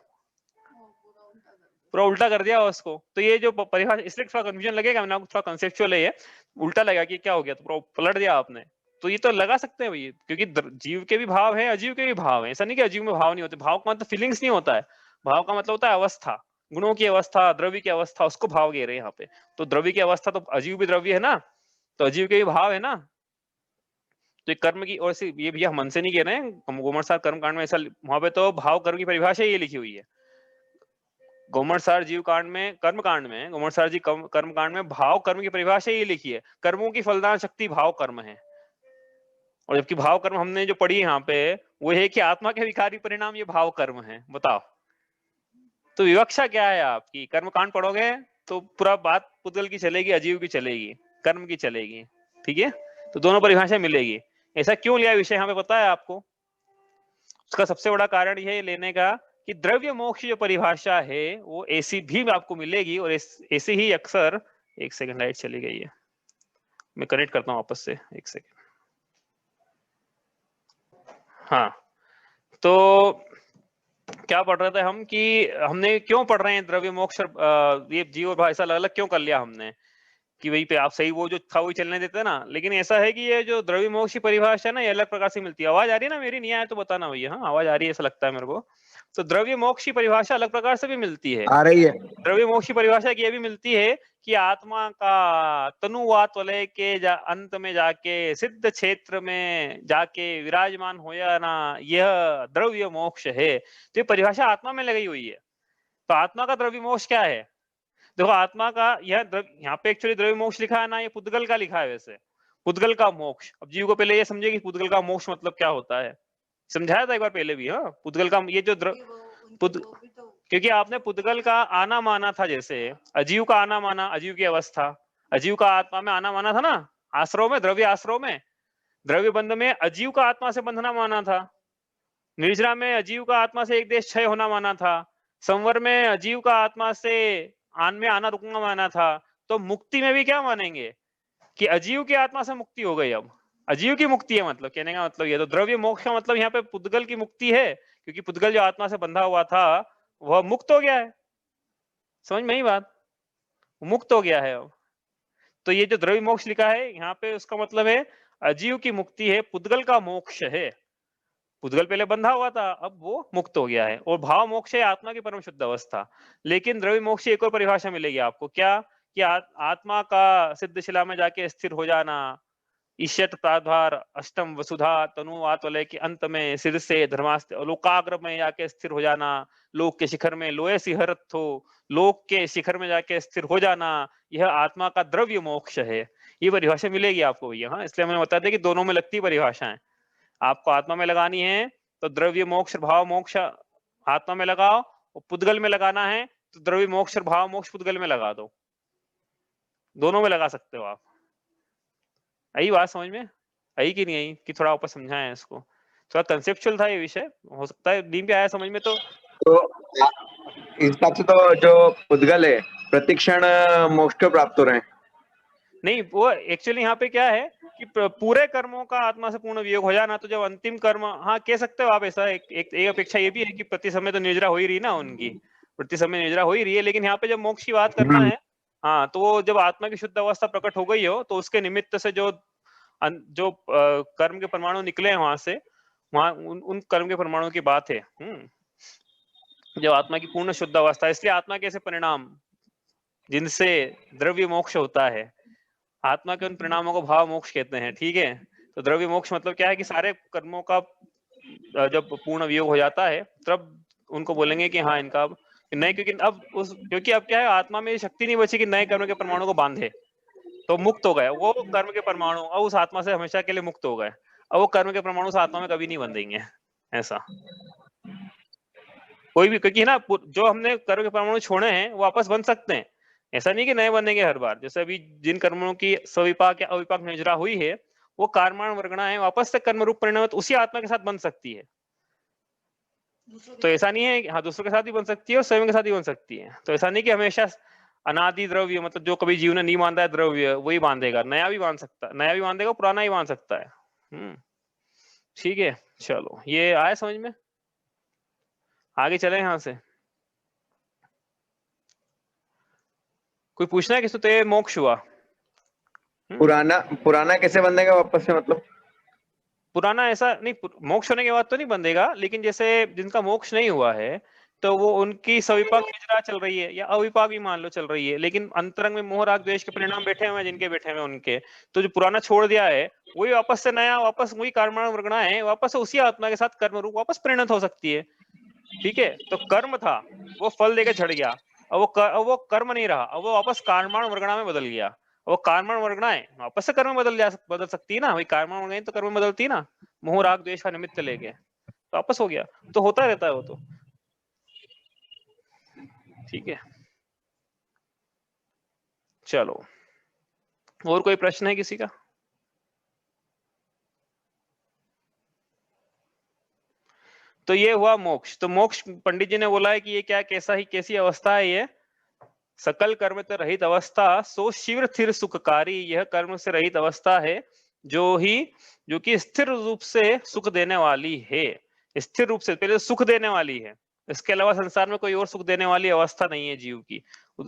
S1: पूरा उल्टा कर दिया उसको। तो ये जो परिभाषा, इसलिए थोड़ा कंफ्यूजन लगेगा, मैंने आपको थोड़ा कंसेप्चुअल है, उल्टा लगा कि क्या हो गया, तो पलट दिया आपने। तो ये तो लगा सकते हैं भाई, क्योंकि जीव के भी भाव है, अजीव के भी भाव है। ऐसा नहीं कि अजीव में भाव नहीं होते, भाव का मतलब फीलिंग्स नहीं होता है, भाव का मतलब होता है अवस्था, गुणों की अवस्था, द्रव्य की अवस्था, उसको भाव कह रहे हैं यहाँ पे। तो द्रव्य की अवस्था तो अजीव भी द्रव्य है ना, तो अजीव के भी भाव है ना। तो कर्म की, और ये भैया मन से नहीं कह रहे हैं, गोमर सार कर्म कांड में ऐसा, वहां पे तो भाव कर्म की परिभाषा ये लिखी हुई है। गोमर सार जीव कांड में, कर्म कांड में, गोमर सार जी कर्म कांड में भाव कर्म की परिभाषा ये लिखी है, कर्मों की फलदान शक्ति भाव कर्म है। और जबकि भाव कर्म हमने जो पढ़ी यहाँ पे वो है कि आत्मा के विकारी परिणाम ये भाव कर्म है। बताओ, तो विवक्षा क्या है आपकी? कर्म कांड पढ़ोगे तो पूरा बात पुद्गल की चलेगी, अजीव की चलेगी, कर्म की चलेगी, ठीक है? तो दोनों परिभाषा मिलेगी। ऐसा क्यों लिया विषय यहाँ पे पता है आपको? उसका सबसे बड़ा कारण यह लेने का कि द्रव्य मोक्ष जो परिभाषा है वो ऐसी भी आपको मिलेगी, और ऐसी ही अक्सर, एक सेकंड लाइट चली गई है, मैं कनेक्ट करता हूँ वापस से, एक सेकंड। हाँ, तो क्या पढ़ रहे थे हम कि हमने क्यों पढ़ रहे हैं द्रव्य मोक्ष, ये जीव और भाव ऐसा अलग अलग क्यों कर लिया हमने कि वही पे आप सही वो जो था वही चलने देते ना। लेकिन ऐसा है कि ये जो द्रव्य मोक्ष की परिभाषा है ना, ये अलग प्रकार से मिलती है। आवाज आ रही है ना मेरी? नहीं आया तो बताना भैया। हाँ, आवाज आ रही है ऐसा लगता है मेरे को। तो द्रव्य मोक्ष की परिभाषा अलग प्रकार से भी मिलती है,
S3: आ रही है।
S1: द्रव्य मोक्ष की परिभाषा की ये भी मिलती है कि आत्मा का तनुवात वलय के अंत में जाके सिद्ध क्षेत्र में जाके विराजमान हो जाना, यह द्रव्य मोक्ष है। तो ये परिभाषा आत्मा में लगाई हुई है। तो आत्मा का द्रव्य मोक्ष क्या है? देखो, आत्मा का यह यहाँ पे एक्चुअली द्रव्य मोक्ष लिखा है ना, ये पुद्गल का लिखा है वैसे, पुद्गल का मोक्ष। अब जीव को पहले ये समझे कि पुद्गल का मोक्ष मतलब क्या होता है, समझाया था एक बार पहले भी। हाँ, पुद्गल का ये जो क्योंकि आपने पुद्गल का आना माना था, जैसे अजीव का आना माना, अजीव की अवस्था, अजीव का आत्मा में आना माना था ना, आश्रव में, द्रव्य आश्रव में, द्रव्य बंध में अजीव का आत्मा से बंधना माना था, निर्जरा में अजीव का आत्मा से एक देश क्षय होना माना था, संवर में अजीव का आत्मा से आन में आना रुकना माना था। तो मुक्ति में भी क्या मानेंगे कि अजीव की आत्मा से मुक्ति हो गई, अब अजीव की मुक्ति है, मतलब कहने का मतलब ये। तो द्रव्य मोक्ष का मतलब यहाँ पे पुद्गल की मुक्ति है, क्योंकि पुद्गल जो आत्मा से बंधा हुआ था वह मुक्त हो गया है। समझ में ही बात, मुक्त हो गया है अब। तो ये जो द्रव्य मोक्ष लिखा है यहाँ पे, उसका मतलब है अजीव की मुक्ति है, पुद्गल का मोक्ष है। पुद्गल पहले बंधा हुआ था, अब वो मुक्त हो गया है। और भाव मोक्ष है आत्मा की परम शुद्ध अवस्था। लेकिन द्रव्य मोक्ष की एक और परिभाषा मिलेगी आपको, क्या कि आत्मा का सिद्ध शिला में जाके स्थिर हो जाना, ईश्यत प्राद्वार अष्टम वसुधा तनुवात वलय के अंत में सिर से धर्मास्थ लोकाग्र में जाके स्थिर हो जाना, लोक के शिखर में लोए सिहरत हो, लोक के शिखर में जाके स्थिर हो जाना, यह आत्मा का द्रव्य मोक्ष है। ये परिभाषा मिलेगी आपको भैया। हाँ, इसलिए मैंने बता दिया कि दोनों में लगती परिभाषाएं। आपको आत्मा में लगानी है तो द्रव्य मोक्ष भाव मोक्ष आत्मा में लगाओ, और पुद्गल में लगाना है तो द्रव्य मोक्ष भाव मोक्ष पुद्गल में लगा दो, दोनों में लगा सकते हो आप। आई बात समझ में आई कि नहीं आई? कि थोड़ा ऊपर समझाएं इसको, थोड़ा कंसेप्चुअल था ये विषय, हो सकता है नींद पे आया समझ में। तो
S3: इस हिसाब से तो जो पुद्गल है प्रतिक्षण मोक्ष को प्राप्त हो रहे हैं।
S1: नहीं, वो एक्चुअली यहाँ पे क्या है कि पूरे कर्मों का आत्मा से पूर्ण वियोग हो जाना, तो जब अंतिम कर्म, हाँ कह सकते हो आप ऐसा। एक अपेक्षा ये भी है कि प्रति समय तो निर्जरा हो ही रही ना उनकी, प्रति समय निर्जरा हो ही रही है। लेकिन यहाँ पे जब मोक्ष की बात करना है, हाँ, तो वो जब आत्मा की शुद्ध अवस्था प्रकट हो गई हो तो उसके निमित्त से जो कर्म के परमाणु निकले हैं वहां से, वहां उन कर्म के परमाणु की बात है। जब आत्मा की पूर्ण शुद्ध अवस्था, इसलिए आत्मा के ऐसे परिणाम जिनसे द्रव्य मोक्ष होता है, आत्मा के उन परिणामों को भाव मोक्ष कहते हैं, ठीक है? तो द्रव्य मोक्ष मतलब क्या है कि सारे कर्मों का जब पूर्ण वियोग हो जाता है तब उनको बोलेंगे कि हाँ, इनका नए, क्योंकि अब क्या है, आत्मा में शक्ति नहीं बची कि नए कर्म के परमाणु को बांधे, तो मुक्त हो गए वो कर्म के परमाणु, और उस आत्मा से हमेशा के लिए मुक्त हो गए। अब वो कर्म के परमाणु उस आत्मा में कभी नहीं बंधेंगे, ऐसा कोई भी, क्योंकि ना जो हमने कर्म के परमाणु छोड़े हैं वो वापस बन सकते हैं, ऐसा नहीं कि नए बनेंगे हर बार। जैसे अभी जिन कर्मों की सविपाक या अविपाक निजरा हुई है, वो कार्माण वर्गणा है, वापस से कर्म रूप परिणमित उसी आत्मा के साथ बन सकती है। तो ऐसा नहीं है, हाँ, दूसरों के साथ भी बन सकती है और स्वयं के साथ भी बन सकती है। तो ऐसा नहीं कि हमेशा अनादि द्रव्य, मतलब जो कभी जीव ने नहीं बांधा है द्रव्य वही बांधेगा, नया भी बांध सकता है, नया भी बांधेगा, पुराना ही बांध सकता है। ठीक है, चलो ये आया समझ में, आगे चले यहाँ से। कोई पूछना है किसी? तो ये मोक्ष हुआ।
S3: पुराना पुराना कैसे बंधेगा वापस से, मतलब
S1: पुराना ऐसा नहीं, मोक्ष होने के बाद तो नहीं बंधेगा, लेकिन जैसे जिनका मोक्ष नहीं हुआ है तो वो उनकी सविपाक निजरा चल रही है या अविपाक भी मान लो चल रही है, लेकिन अंतरंग में मोह राग द्वेष के परिणाम बैठे हुए हैं जिनके बैठे हुए उनके, तो जो पुराना छोड़ दिया है वही वापस से नया, वापस वही कर्मण वर्गणा है, वापस से उसी आत्मा के साथ कर्म रूप वापस परिणत हो सकती है। ठीक है, तो कर्म था वो फल देकर झड़ गया, अब वो कर्म नहीं रहा, अब वो वापस कर्माण वर्गणा में बदल गया। वो कर्मण वर्गणा है, वापस से कर्म में बदल सकती है ना, वही कर्मण वर्गणा तो कर्म में बदलती है ना, मोह राग द्वेष का निमित्त लेके, तो वापस हो गया, तो होता रहता है वो तो। ठीक है, चलो और कोई प्रश्न है किसी का? तो ये हुआ मोक्ष। तो मोक्ष पंडित जी ने बोला है कि ये क्या, कैसी अवस्था है ये? सकल कर्म से रहित अवस्था, सो शिव स्थिर सुखकारी, यह कर्म से रहित अवस्था है जो कि स्थिर रूप से सुख देने वाली है। स्थिर रूप से पहले सुख देने वाली है, इसके अलावा संसार में कोई और सुख देने वाली अवस्था नहीं है जीव की।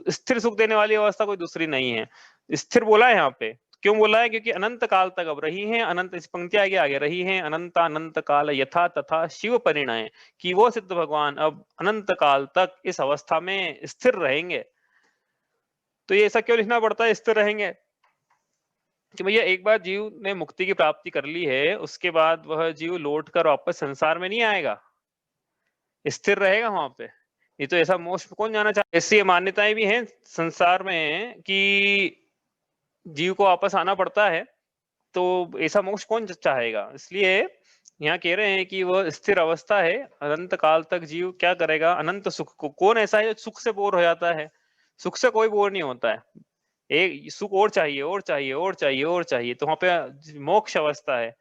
S1: स्थिर सुख देने वाली अवस्था कोई दूसरी नहीं है। स्थिर बोला है यहाँ पे, क्यों बोला है? क्योंकि अनंत काल तक अब रही है, अनंत, इस पंक्ति आगे रही है, अनंत अनंत काल यथा तथा शिव परिणय, कि वो सिद्ध भगवान अब अनंत काल तक इस अवस्था में स्थिर रहेंगे। तो ये ऐसा क्यों लिखना पड़ता है स्थिर रहेंगे? कि भैया एक बार जीव ने मुक्ति की प्राप्ति कर ली है, उसके बाद वह जीव लौट कर वापस संसार में नहीं आएगा, स्थिर रहेगा वहां पे। ये तो ऐसा मोक्ष कौन जाना चाहता? ऐसी मान्यताएं भी हैं संसार में कि जीव को वापस आना पड़ता है, तो ऐसा मोक्ष कौन चाहेगा? इसलिए यहाँ कह रहे हैं कि वह स्थिर अवस्था है, अनंत काल तक जीव क्या करेगा? अनंत सुख को, कौन ऐसा है जो सुख से बोर हो जाता है? सुख से कोई बोर नहीं होता है, एक सुख और चाहिए और चाहिए और चाहिए और चाहिए, तो वहां पे मोक्ष अवस्था है,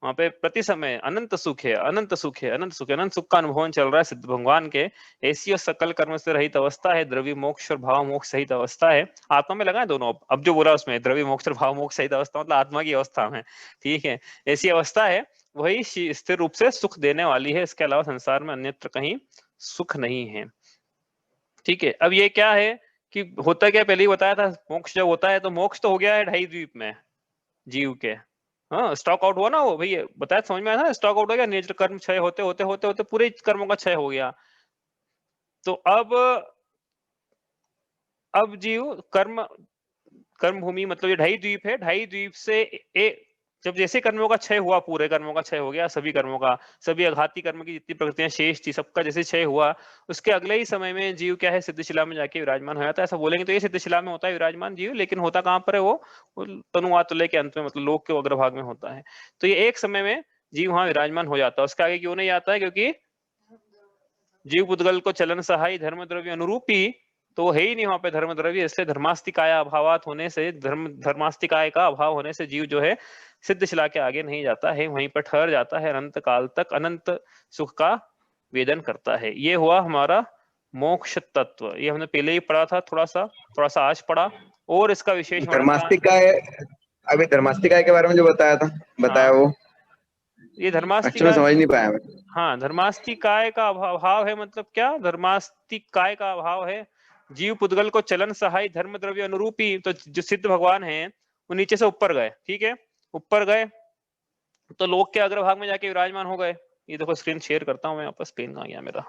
S1: वहां पे प्रति समय अनंत सुख है, अनंत सुख है, अनंत सुख है, अनंत सुख का अनुभव चल रहा है सिद्ध भगवान के। ऐसी और सकल कर्म से रहित अवस्था है, द्रव्य मोक्ष और भाव मोक्ष सहित अवस्था है। आत्मा में लगा है दोनों, अब जो बोला उसमें द्रव्य मोक्ष और भाव मोक्ष सहित अवस्था मतलब आत्मा की अवस्था में। ठीक है, ऐसी अवस्था है, वही स्थिर रूप से सुख देने वाली है, इसके अलावा संसार में अन्यत्र कहीं सुख नहीं है। ठीक है, अब ये क्या है कि होता क्या, पहले ही बताया था, मोक्ष जब होता है तो मोक्ष तो हो गया है ढाई द्वीप में जीव के। हाँ, स्टॉक आउट हुआ ना वो, भैया बताया, समझ में आया ना, स्टॉक आउट हो गया, नेचर कर्म क्षय होते होते होते होते पूरे कर्मों का क्षय हो गया। तो अब जीव कर्म भूमि, मतलब ये ढाई द्वीप है, ढाई द्वीप से जब जैसे कर्मों का क्षय हुआ, पूरे कर्मों का क्षय हो गया, सभी कर्मों का, सभी आघाती कर्म की जितनी प्रकृतियां शेष थी सबका जैसे क्षय हुआ, उसके अगले ही समय में जीव क्या है, सिद्धशिला में जाके विराजमान हो जाता है। ऐसा बोलेंगे तो ये सिद्धशिला में होता है विराजमान जीव, लेकिन होता कहाँ पर है वो तनुवातुल्य के अंत में, मतलब लोक के अग्रभाग में होता है। तो ये एक समय में जीव वहां विराजमान हो जाता है। उसके आगे क्यों नहीं आता है? क्योंकि जीव पुद्गल को चलन सहाय धर्म द्रव्य अनुरूपी, तो वो है ही नहीं वहां पे धर्म द्रव्य, इसलिए धर्मास्तिकाय अभावात होने से, धर्मास्तिकाय का अभाव होने से जीव जो है सिद्धशिला के आगे नहीं जाता है, वहीं पर ठहर जाता है, अनंत काल तक अनंत सुख का वेदन करता है। ये हुआ हमारा मोक्ष तत्व, ये हमने पहले ही पढ़ा था, थोड़ा सा आज पढ़ा, और इसका विशेष
S3: धर्मास्तिकाय, अभी धर्मास्तिकाय के बारे में जो बताया वो
S1: ये
S3: एक्चुअली
S1: धर्मास्तिकाय,
S3: समझ नहीं पाया मैं।
S1: हाँ, धर्मास्तिकाय का अभाव है, मतलब क्या धर्मास्तिकाय का अभाव है? जीव पुद्गल को चलन सहाय धर्म द्रव्य अनुरूपी, तो जो सिद्ध भगवान हैं वो नीचे से ऊपर गए। ठीक है, ऊपर गए तो लोक के अग्रभाग में जाके विराजमान हो गए। ये देखो स्क्रीन शेयर करता हूं मैं, वापस पेन कहाँ गया मेरा,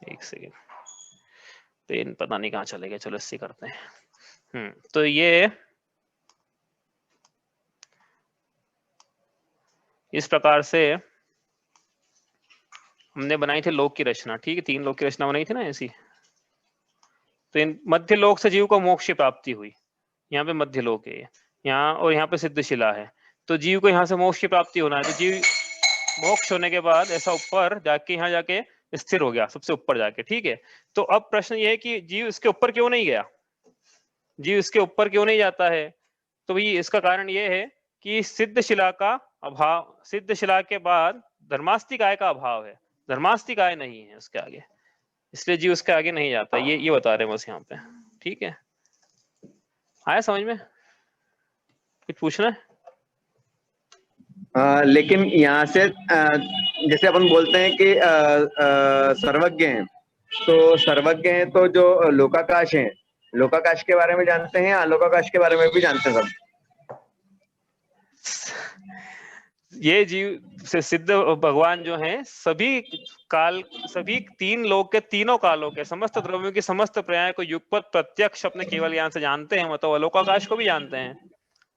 S1: एक सेकेंड, पेन पता नहीं कहाँ चले गए, चलो इससे करते हैं। तो ये इस प्रकार से हमने बनाई थी लोक की रचना, ठीक है, 3 लोक की रचना बनाई थी ना ऐसी। तो इन मध्य लोक से जीव को मोक्ष की प्राप्ति हुई, यहाँ पे मध्य लोक है यहाँ, और यहाँ पे सिद्धशिला है। तो जीव को यहाँ से मोक्ष की प्राप्ति होना है, तो जीव मोक्ष होने के बाद ऐसा ऊपर जाके यहाँ जाके स्थिर हो गया, सबसे ऊपर जाके, ठीक है। तो अब प्रश्न ये है कि जीव इसके ऊपर क्यों नहीं गया, जीव इसके ऊपर क्यों नहीं जाता है? तो भाई इसका कारण ये है कि सिद्धशिला का अभाव, सिद्धशिला के बाद धर्मास्तिकाय का अभाव है, धर्मास्तिकाय नहीं है उसके आगे, इसलिए जीव उसके आगे नहीं जाता। ये बता रहे हैं बस यहाँ पे, ठीक है। आया समझ में? कुछ पूछना है?
S3: लेकिन यहाँ से जैसे अपन बोलते हैं कि सर्वज्ञ हैं, तो सर्वज्ञ हैं तो जो लोकाकाश है, लोकाकाश के बारे में जानते हैं, अलोकाकाश के बारे में भी जानते हैं सब।
S1: ये जीव से सिद्ध भगवान जो हैं सभी काल, सभी 3 लोक के तीनों कालों के समस्त द्रव्यों की समस्त पर्याय को युगपत प्रत्यक्ष अपने केवल ज्ञान से जानते हैं, मतलब अलोकाकाश को भी जानते हैं।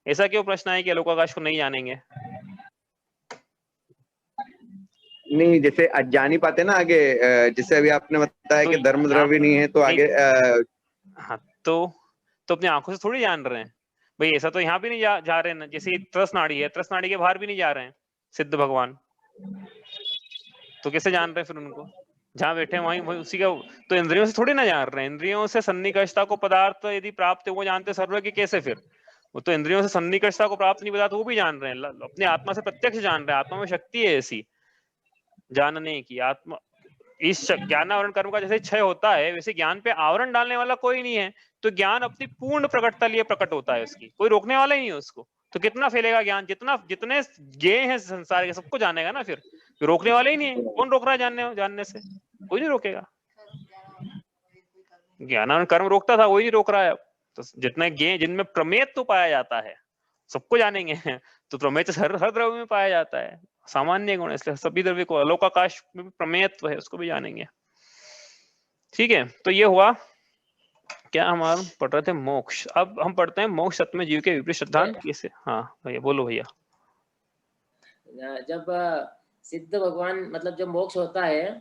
S1: ऐसा क्यों प्रश्न है कि अलोकाकाश को नहीं जानेंगे?
S3: नहीं, जैसे जान ही पाते ना आगे, जैसे अभी आपने बताया कि धर्म द्रव्य नहीं है तो आगे
S1: हाँ, तो अपनी आंखों से थोड़ी जान रहे हैं भाई, ऐसा तो यहाँ भी नहीं जा रहे हैं। जैसे त्रस नाड़ी है, त्रस नाड़ी के बाहर भी नहीं जा रहे हैं सिद्ध भगवान, तो कैसे जान रहे हैं फिर उनको? जहाँ बैठे हैं वहीं उसी का, तो इंद्रियों से थोड़ी ना जान रहे हैं। इंद्रियों से सन्निकर्षता को पदार्थ यदि प्राप्त है वो जानते सर्वज्ञ कैसे? फिर वो तो इंद्रियों से सन्निकर्षता को प्राप्त नहीं पदार्थ वो भी जान रहे हैं, अपने आत्मा से प्रत्यक्ष जान रहे हैं। आत्मा में शक्ति है ऐसी जानने की। आत्मा इस ज्ञान आवरण कर्म का जैसे क्षय होता है वैसे ज्ञान पे आवरण डालने वाला कोई नहीं है, तो ज्ञान अपनी पूर्ण प्रकटता लिए प्रकट होता है, उसकी कोई रोकने वाला ही नहीं है उसको। तो कितना फैलेगा ज्ञान? जितने ज्ञेय हैं संसार के सबको जानेगा ना, फिर रोकने वाले ही नहीं है। कौन रोक रहा है जानने से? कोई नहीं रोकेगा। ज्ञान कर्म रोकता था, वही नहीं रोक रहा है। तो जितने ज्ञेय जिनमें प्रमेय तो पाया जाता है सबको जानेंगे, तो प्रमेय तो हर द्रव्य में पाया जाता है, सामान्य गुण, इसलिए सभी द्रव्य को, अलोकाकाश में भी प्रमेयत्व है, उसको भी जानेंगे, ठीक है। तो ये हुआ क्या, हमारा पढ़ रहे थे मोक्ष। अब हम पढ़ते हैं मोक्ष सत्य जीव के विपरीत सिद्धांत कैसे। हाँ भैया बोलो भैया।
S4: जब सिद्ध भगवान मतलब जब मोक्ष होता है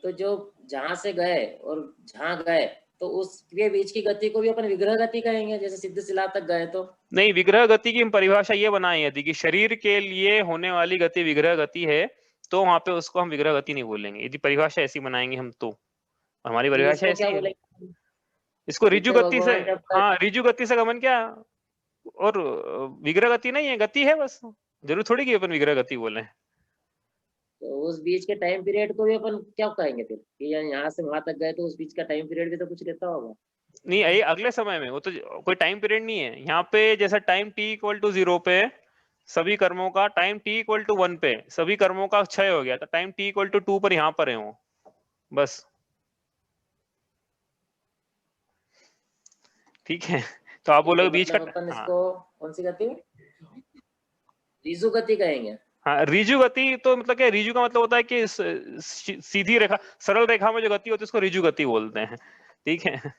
S4: तो जो जहां से गए और जहां गए तो उसके बीच की गति को भी अपन विग्रह गति कहेंगे, जैसे सिद्धशिला तक गए तो
S1: नहीं, विग्रह गति की हम परिभाषा ये बनाए यदि कि शरीर के लिए होने वाली गति विग्रह गति है, तो वहां पे उसको हम विग्रह गति नहीं बोलेंगे। यदि परिभाषा ऐसी बनाएंगे हम तो हमारी परिभाषा ऐसी है, इसको रिजु गति से, हाँ रिजु गति से गमन क्या, और विग्रह गति नहीं है, गति है बस, जरूर थोड़ी कि अपन विग्रह गति बोले।
S4: तो उस बीच के टाइम पीरियड को भी अपन क्या कहेंगे फिर कि यहाँ से वहां तक गए तो उस बीच का टाइम पीरियड भी तो कुछ रहता होगा?
S1: नहीं, ये अगले समय में, वो तो कोई टाइम पीरियड नहीं है यहाँ पे। जैसा टाइम t = 0 पे सभी कर्मों का, टाइम t = 1 पे सभी कर्मों का क्षय हो गया, तो टाइम t = 2 पर यहाँ पर है वो, बस, ठीक है। तो आप बोलोगे बीच का,
S4: अपन इसको कौन सी गति, रिजु गति कहेंगे?
S1: हाँ, रिजु गति तो मतलब क्या, रिजु का मतलब होता है कि सीधी रेखा, सरल रेखा में जो गति होती है उसको रिजु गति बोलते हैं, ठीक है।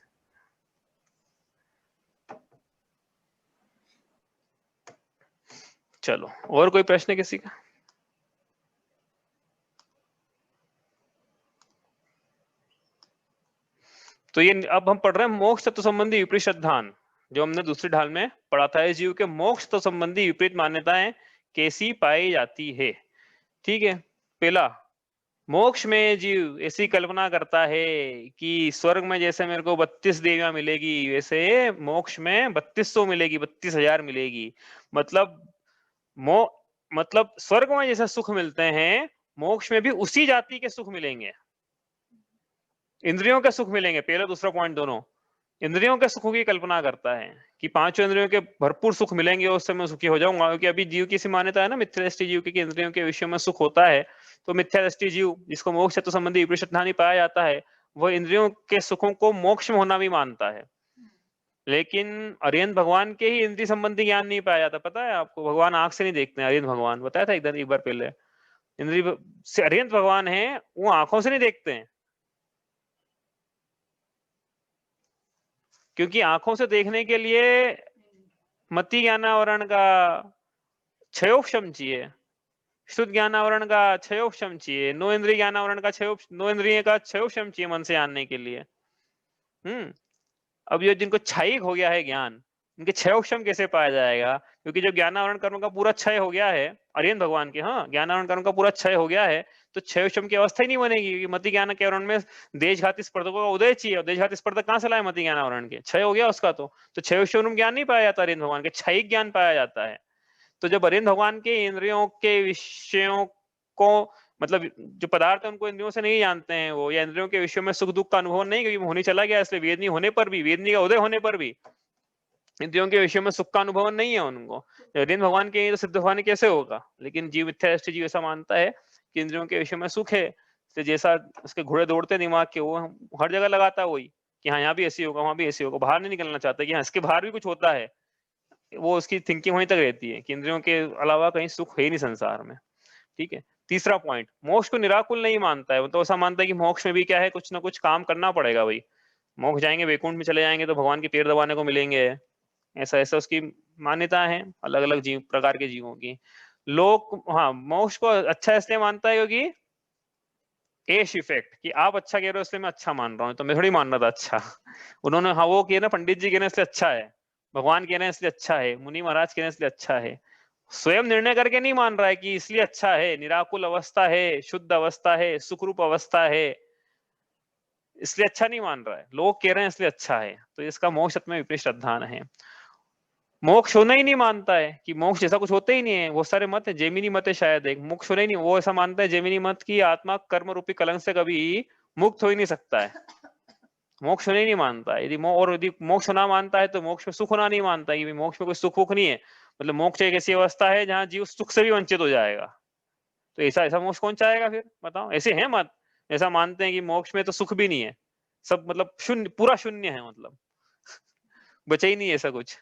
S1: चलो, और कोई प्रश्न किसी का? तो ये अब हम पढ़ रहे हैं मोक्ष तत्व संबंधी विपरीत सिद्धांत, जो हमने दूसरी ढाल में पढ़ा था। जीव के मोक्ष तत्व संबंधी विपरीत मान्यताएं कैसी पाई जाती है, ठीक है। पहला, मोक्ष में जीव ऐसी कल्पना करता है कि स्वर्ग में जैसे मेरे को 32 देवियां मिलेगी, वैसे मोक्ष में 3200 मिलेगी, 32,000 मिलेगी। मतलब स्वर्ग में जैसे सुख मिलते हैं मोक्ष में भी उसी जाति के सुख मिलेंगे, इंद्रियों के सुख मिलेंगे। पहला दूसरा पॉइंट दोनों इंद्रियों के सुखों की कल्पना करता है कि 5 इंद्रियों के भरपूर सुख मिलेंगे, उससे मैं सुखी हो जाऊंगा। क्योंकि अभी जीव की सी मान्यता है ना, मिथ्यादृष्टि जीव की, इंद्रियों के विषय में सुख होता है। तो मिथ्यादृष्टि जीव जिसको मोक्ष तत्व संबंधी विपरीत सिद्धांत पाया जाता है, वह इंद्रियों के सुखों को मोक्ष में होना भी मानता है। लेकिन अरिहंत भगवान के ही इंद्रिय संबंधी ज्ञान नहीं पाया जाता, पता है आपको। भगवान आंख से नहीं देखते हैं, अरिहंत भगवान, बताया था एक बार पहले। इंद्रिय से अरिहंत भगवान है, वो आंखों से नहीं देखते हैं, क्योंकि आंखों से देखने के लिए मति ज्ञानावरण का क्षयोक्षम चाहिए। शुद्ध ज्ञान आवरण का क्षयोपशम चाहिए, नो इंद्रिय ज्ञान आवरण का नो इंद्रिय का क्षयोपशम चाहिए मन से जानने के लिए। अब ये जिनको क्षयिक हो गया है ज्ञान, इनके क्षयोपशम कैसे पाया जाएगा? क्योंकि जब ज्ञानावरण कर्म का पूरा क्षय हो गया है, अरिहंत भगवान के, हाँ, ज्ञानावरण कर्म का पूरा क्षय हो गया है, तो क्षयोपशम की अवस्था ही नहीं बनेगी, क्योंकि मति ज्ञान के आवरण में देशघाती स्पर्धकों का उदय चाहिए, और देशघाती स्पर्धक कहाँ से लाए? मति ज्ञान आवरण के, क्षय हो गया उसका, तो क्षयोपशम ज्ञान नहीं पाया जाता अरिहंत भगवान के, क्षयिक ज्ञान पाया जाता है। तो जब अरिहंत भगवान के इंद्रियों के विषयों को, मतलब जो पदार्थ है उनको इंद्रियों से नहीं जानते हैं वो, या इंद्रियों के विषयों में सुख दुख का अनुभव नहीं, क्योंकि होने चला गया, इसलिए वेदनी होने पर भी, वेदनी का उदय होने पर भी इंद्रियों के विषय में सुख का अनुभव नहीं है उनको। अरिहंत भगवान के तो सिद्ध भगवान कैसे होगा? लेकिन जीव मिथ्यादृष्टि जीव ऐसा मानता है कि इंद्रियों के विषय में सुख है, तो जैसा उसके घोड़े दौड़ते दिमाग के, वो हर जगह लगाता है वही, कि हाँ यहाँ भी ऐसी होगा, वहां भी ऐसी होगा, बाहर नहीं निकलना चाहता कि हाँ इसके बाहर भी कुछ होता है। वो उसकी थिंकिंग वहीं तक रहती है कि इंद्रियों के अलावा कहीं सुख है ही नहीं संसार में। ठीक है। तीसरा पॉइंट, मोक्ष को निराकुल नहीं मानता है, वो तो ऐसा मानता है कि मोक्ष में भी क्या है, कुछ ना कुछ काम करना पड़ेगा भाई, मोक्ष जाएंगे, वैकुंठ में चले जाएंगे तो भगवान के पैर दबाने को मिलेंगे, ऐसा ऐसा उसकी मान्यता है अलग अलग जीव प्रकार के जीवों की। लोग हाँ मोक्ष को अच्छा इसलिए मानता है क्योंकि एश इफेक्ट, कि आप अच्छा कह रहे हो इसलिए मैं अच्छा मान रहा हूँ, तो मैं थोड़ी मान रहा था अच्छा। उन्होंने हाँ वो किया ना, पंडित जी कह रहे हैं इसलिए अच्छा है, भगवान कह रहे हैं इसलिए अच्छा है, मुनि महाराज कह रहे हैं इसलिए अच्छा है, स्वयं निर्णय करके नहीं मान रहा है कि इसलिए अच्छा है, निराकुल अवस्था है, शुद्ध अवस्था है, सुखरूप अवस्था है, इसलिए अच्छा नहीं मान रहा है, लोग कह रहे हैं इसलिए अच्छा है, तो इसका मोक्ष में विपरीत श्रद्धान है। मोक्ष होना ही नहीं मानता है, कि मोक्ष जैसा कुछ होता ही नहीं है, बहुत सारे मत है, जेमिनी मत है शायद एक, मोक्ष होना ही नहीं, वो ऐसा मानता है जेमिनी मत की आत्मा कर्म रूपी कलंक से कभी मुक्त हो ही नहीं सकता है, मोक्ष होने ही नहीं मानता है। यदि मोक्ष होना मानता है तो मोक्ष में सुख होना नहीं मानता है, कि मोक्ष में कोई सुख वुख नहीं है, मतलब मोक्ष एक ऐसी अवस्था है जहाँ जीव सुख से भी वंचित हो जाएगा, तो ऐसा ऐसा मोक्ष कौन चाहेगा फिर बताओ? ऐसे हैं मत ऐसा मानते हैं कि मोक्ष में तो सुख भी नहीं है, सब मतलब शून्य, पूरा शून्य है, मतलब बचा ही नहीं है ऐसा कुछ।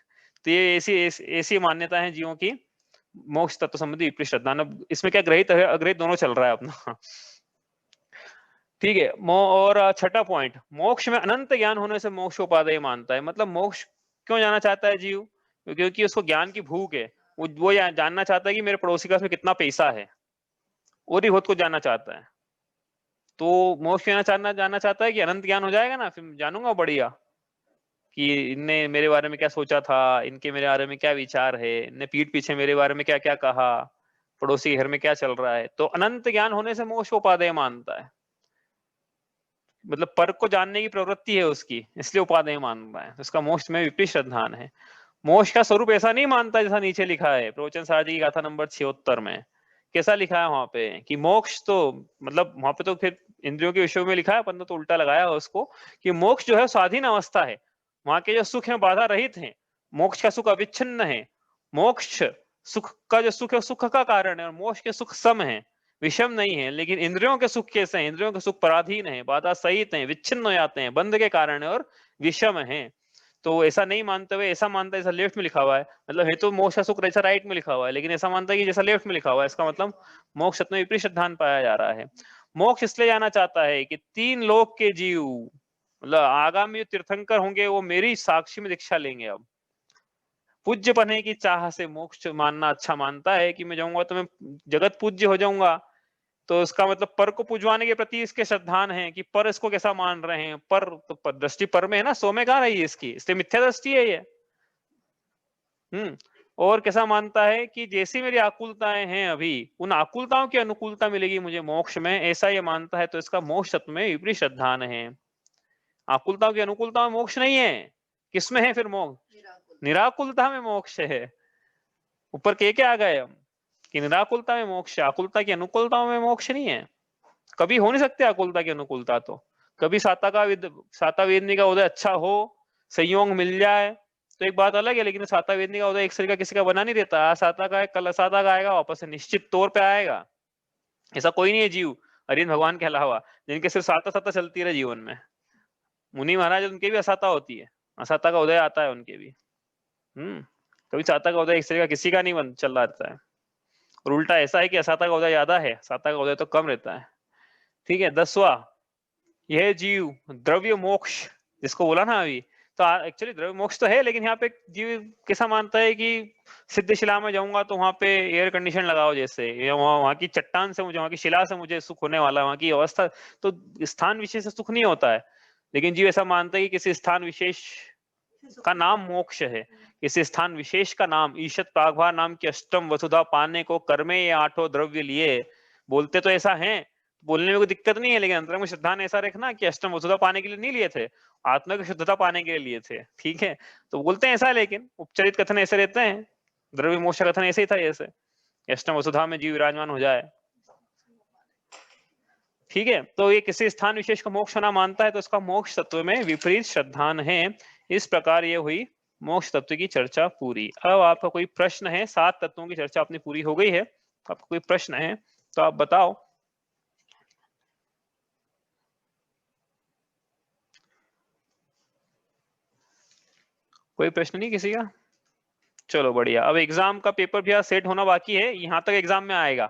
S1: तो ये ऐसी ऐसी मान्यता है जीवों की मोक्ष तत्व संबंधी विपरीत श्रद्धा। इसमें क्या ग्रहित है अग्रहित दोनों चल रहा है अपना। ठीक है। और छठा पॉइंट, मोक्ष में अनंत ज्ञान होने से मोक्ष उपादेय मानता है। मतलब मोक्ष क्यों जाना चाहता है जीव? क्योंकि उसको ज्ञान की भूख है, वो जानना चाहता है कि मेरे पड़ोसी का उसमें कितना पैसा है, और ही खुद को जानना चाहता है। तो मोक्ष जानना चाहता है कि अनंत ज्ञान हो जाएगा ना, फिर जानूंगा बढ़िया कि इनने मेरे बारे में क्या सोचा था, इनके मेरे बारे में क्या विचार है, इनने पीठ पीछे मेरे बारे में क्या क्या कहा, पड़ोसी के घर में क्या चल रहा है। तो अनंत ज्ञान होने से मोक्ष उपादेय मानता है, मतलब पर को जानने की प्रवृत्ति है उसकी, इसलिए उपादेय मान रहा है। उसका मोक्ष में विपरीत श्रद्धान है। मोक्ष का स्वरूप ऐसा नहीं मानता जैसा नीचे लिखा है प्रवचन सारजी की गाथा नंबर 76 में। कैसा लिखा है वहां पे कि मोक्ष तो, मतलब वहां पे तो फिर इंद्रियों के विषयों में लिखा है, अपन तो उल्टा लगाया उसको, कि मोक्ष जो है स्वाधीन अवस्था है, वहां के जो सुख है बाधा रहित है, मोक्ष का सुख अविच्छिन्न है, मोक्ष सुख का जो सुख है सुख का कारण है, और मोक्ष के सुख सम है, विषम नहीं है। लेकिन इंद्रियों के सुख कैसे हैं? इंद्रियों के सुख पराधीन है, बाधा सहित है, विच्छिन्न हो जाते हैं, बंध के कारण है और विषम है। तो ऐसा नहीं मानते हुए ऐसा मानता है जैसा लेफ्ट में लिखा हुआ है, मतलब है तो मोक्ष का सुख ऐसा राइट में लिखा हुआ है, लेकिन ऐसा मानता है कि जैसा लेफ्ट में लिखा हुआ है, इसका मतलब मोक्ष में विपरीत सिद्धांत पाया जा रहा है। मोक्ष इसलिए जाना चाहता है कि 3 लोक के जीव, मतलब आगामी जो तीर्थंकर होंगे वो मेरी साक्षी में दीक्षा लेंगे। अब पूज्य बनने की चाह से मोक्ष मानना अच्छा मानता है कि मैं जाऊंगा तो मैं जगत पूज्य हो जाऊंगा, तो इसका मतलब पर को पूजवाने के प्रति इसके श्रद्धान है कि पर इसको कैसा मान रहे हैं, पर तो पर दृष्टि पर में है ना, सो में कहाँ रही है इसकी, इसलिए मिथ्या दृष्टि है ये। और कैसा मानता है कि जैसी मेरी आकुलताएं हैं अभी, उन आकुलताओं की अनुकूलता मिलेगी मुझे मोक्ष में, ऐसा ये मानता है। तो इसका मोक्ष तत्व में विपरीत श्रद्धान है। आकुलताओं की अनुकूलता में मोक्ष नहीं है, किसमें है फिर मोक्ष? निराकुलता में मोक्ष है। ऊपर के क्या आ गए हम कि निराकुलता में मोक्ष, आकुलता की अनुकूलताओं में मोक्ष नहीं है। कभी हो नहीं सकते आकुलता की अनुकूलता, तो कभी साता वेदनी का उदय अच्छा हो, संयोग मिल जाए तो एक बात अलग है, लेकिन साता वेदनी का उदय एक शरीर का किसी का बना नहीं देता। आज साता का है, कल असाता का आएगा, वापस से निश्चित तौर पे आएगा। ऐसा कोई नहीं है जीव अरिहंत भगवान के अलावा जिनके सिर्फ साता साता चलती रहे जीवन में। मुनि महाराज उनके भी असाता होती है, असाता का उदय आता है उनके भी। कभी साता का उदय एक शरीर का किसी का नहीं चल रहा रहता है, और उल्टा ऐसा है कि असाता का उदय ज्यादा है, साता का उदय तो कम रहता है। ठीक है। 10वां, यह जीव द्रव्य मोक्ष जिसको बोला ना अभी, तो एक्चुअली द्रव्य मोक्ष तो है, लेकिन यहाँ पे जीव कैसा मानता है कि सिद्धशिला में जाऊंगा तो वहां पे एयर कंडीशन लगाओ जैसे, या वहाँ की चट्टान से मुझे, वहाँ की शिला से मुझे सुख होने वाला है, वहाँ की अवस्था, तो स्थान विशेष से सुख नहीं होता है। लेकिन जीव ऐसा मानता है कि किसी स्थान विशेष का नाम मोक्ष है, किसी स्थान विशेष का नाम, ईशत प्रागभार नाम की अष्टम वसुधा पाने को कर्मे ये 8 द्रव्य लिए, बोलते तो ऐसा है, बोलने में कोई दिक्कत नहीं है, लेकिन अंतर में सिद्धांत ऐसा रखना कि अष्टम वसुधा पाने के लिए नहीं लिए थे, आत्मा की शुद्धता पाने के लिए लिए थे, ठीक है। तो बोलते हैं ऐसा, लेकिन उपचरित कथन ऐसे रहते हैं, द्रव्य मोक्ष कथन ऐसे ही था, ऐसे अष्टम वसुधा में जीव विराजमान हो जाए, ठीक है। तो ये किसी स्थान विशेष का मोक्ष होना मानता है, तो इसका मोक्ष तत्व में विपरीत श्रद्धान है। इस प्रकार ये हुई मोक्ष तत्व की चर्चा पूरी। अब आपका कोई प्रश्न है? 7 तत्वों की चर्चा अपनी पूरी हो गई है, आपका कोई प्रश्न है तो आप बताओ। कोई प्रश्न नहीं किसी का? चलो बढ़िया। अब एग्जाम का पेपर भी सेट होना बाकी है, यहाँ तक एग्जाम में आएगा।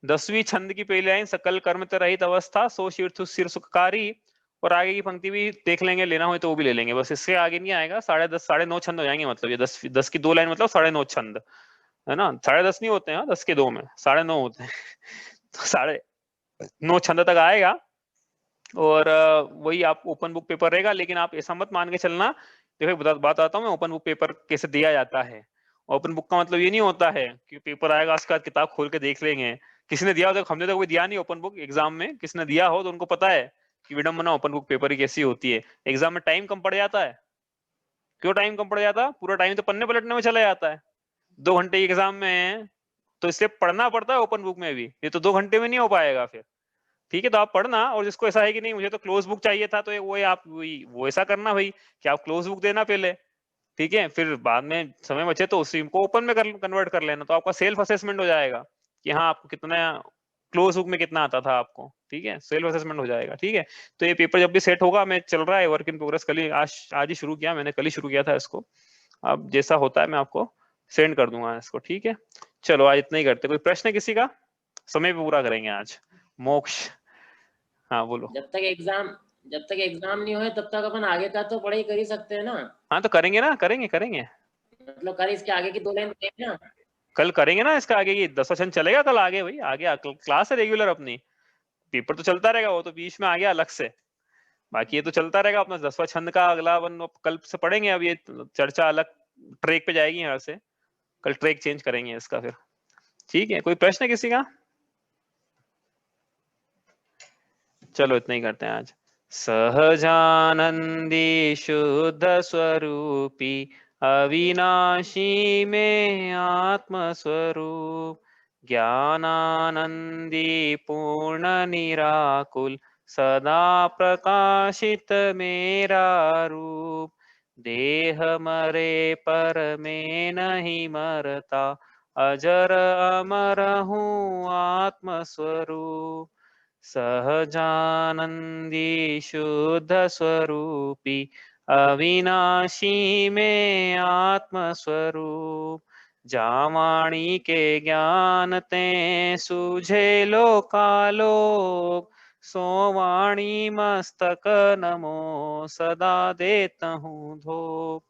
S1: 10वीं छंद की पहली लाइन, सकल कर्म रहित अवस्था सो सिर सुखकारी, और आगे की पंक्ति भी देख लेंगे, लेना हो तो वो भी ले लेंगे, बस इससे आगे नहीं आएगा। 10:30 9:30 छंद हो जाएंगे, मतलब ये 10 की 2 लाइन मतलब 9:30 छंद है ना, 10:30 नहीं होते हैं, 10 के 2 में 9:30 होते हैं तो 9:30 छंद तक आएगा। और वही आप ओपन बुक पेपर रहेगा, लेकिन आप ऐसा मत मान के चलना। देखो बात आता हूँ मैं, ओपन बुक पेपर कैसे दिया जाता है। ओपन बुक का मतलब ये नहीं होता है कि पेपर आएगा उसके बाद किताब खोल के देख लेंगे। किसी ने दिया हो तो, हमने तो कोई दिया नहीं ओपन बुक एग्जाम में, किसी ने दिया हो तो उनको पता है कि विडम्बना ओपन बुक पेपर ही कैसी होती है। एग्जाम में टाइम कम पड़ जाता है। क्यों टाइम कम पड़ जाता है? पूरा टाइम तो पन्ने पलटने में चला जाता है। 2 घंटे की एग्जाम में है तो इससे पढ़ना पड़ता है ओपन बुक में भी, ये तो 2 घंटे में नहीं हो पाएगा फिर, ठीक है। तो आप पढ़ना, और जिसको ऐसा है कि नहीं मुझे तो क्लोज बुक चाहिए था, तो वो आप वो ऐसा करना भाई कि आप क्लोज बुक देना पहले, ठीक है, फिर बाद में समय बचे तो उसी को ओपन में कन्वर्ट कर लेना, तो आपका सेल्फ असेसमेंट हो जाएगा कि हाँ आपको कितना क्लोज बुक में कितना आता था आपको, ठीक है, सेल्फ असेसमेंट हो जाएगा, ठीक है। तो ये पेपर जब भी सेट होगा, मैं चल रहा है वर्क इन प्रोग्रेस, कल ही आज ही शुरू किया मैंने, कल ही शुरू किया था इसको। अब जैसा होता है मैं आपको सेंड कर दूंगा इसको, ठीक है। चलो आज इतना ही करते। कोई प्रश्न है किसी का? समय पे पूरा करेंगे आज मोक्ष। हाँ बोलो।
S4: जब तक एग्जाम नहीं होए तब तक अपन आगे का तो पढ़ाई कर ही सकते हैं ना।
S1: हाँ तो करेंगे ना, करेंगे
S4: मतलब कल इसके आगे की 2 लाइन देंगे ना।
S1: कल करेंगे ना, इसका आगे की 10वां छंद चलेगा कल आगे भाई, आगे क्लास है रेगुलर अपनी, पेपर तो चलता रहेगा, वो तो बीच में आ गया अलग से, बाकी ये तो चलता रहेगा अपना। 10वां छंद का अगला वन कल से पढ़ेंगे। अब ये चर्चा अलग ट्रैक पे जाएगी, यहाँ से कल ट्रैक चेंज करेंगे इसका फिर, ठीक है। कोई प्रश्न है किसी का? चलो इतना ही करते हैं आज। सहजानंदी शुद्ध स्वरूपी अविनाशी में आत्म स्वरूप, ज्ञानानंदी पूर्ण निराकुल सदा प्रकाशित मेरा रूप, देह मरे पर में नहीं मरता, अजर अमर हूँ आत्म स्वरूप, सहजानंदी शुद्ध स्वरूपी अविनाशी में आत्म स्वरूप, जावाणी के ज्ञान ते सूझे लोकालोक, सोवाणी मस्तक नमो सदा देता हूँ धोप।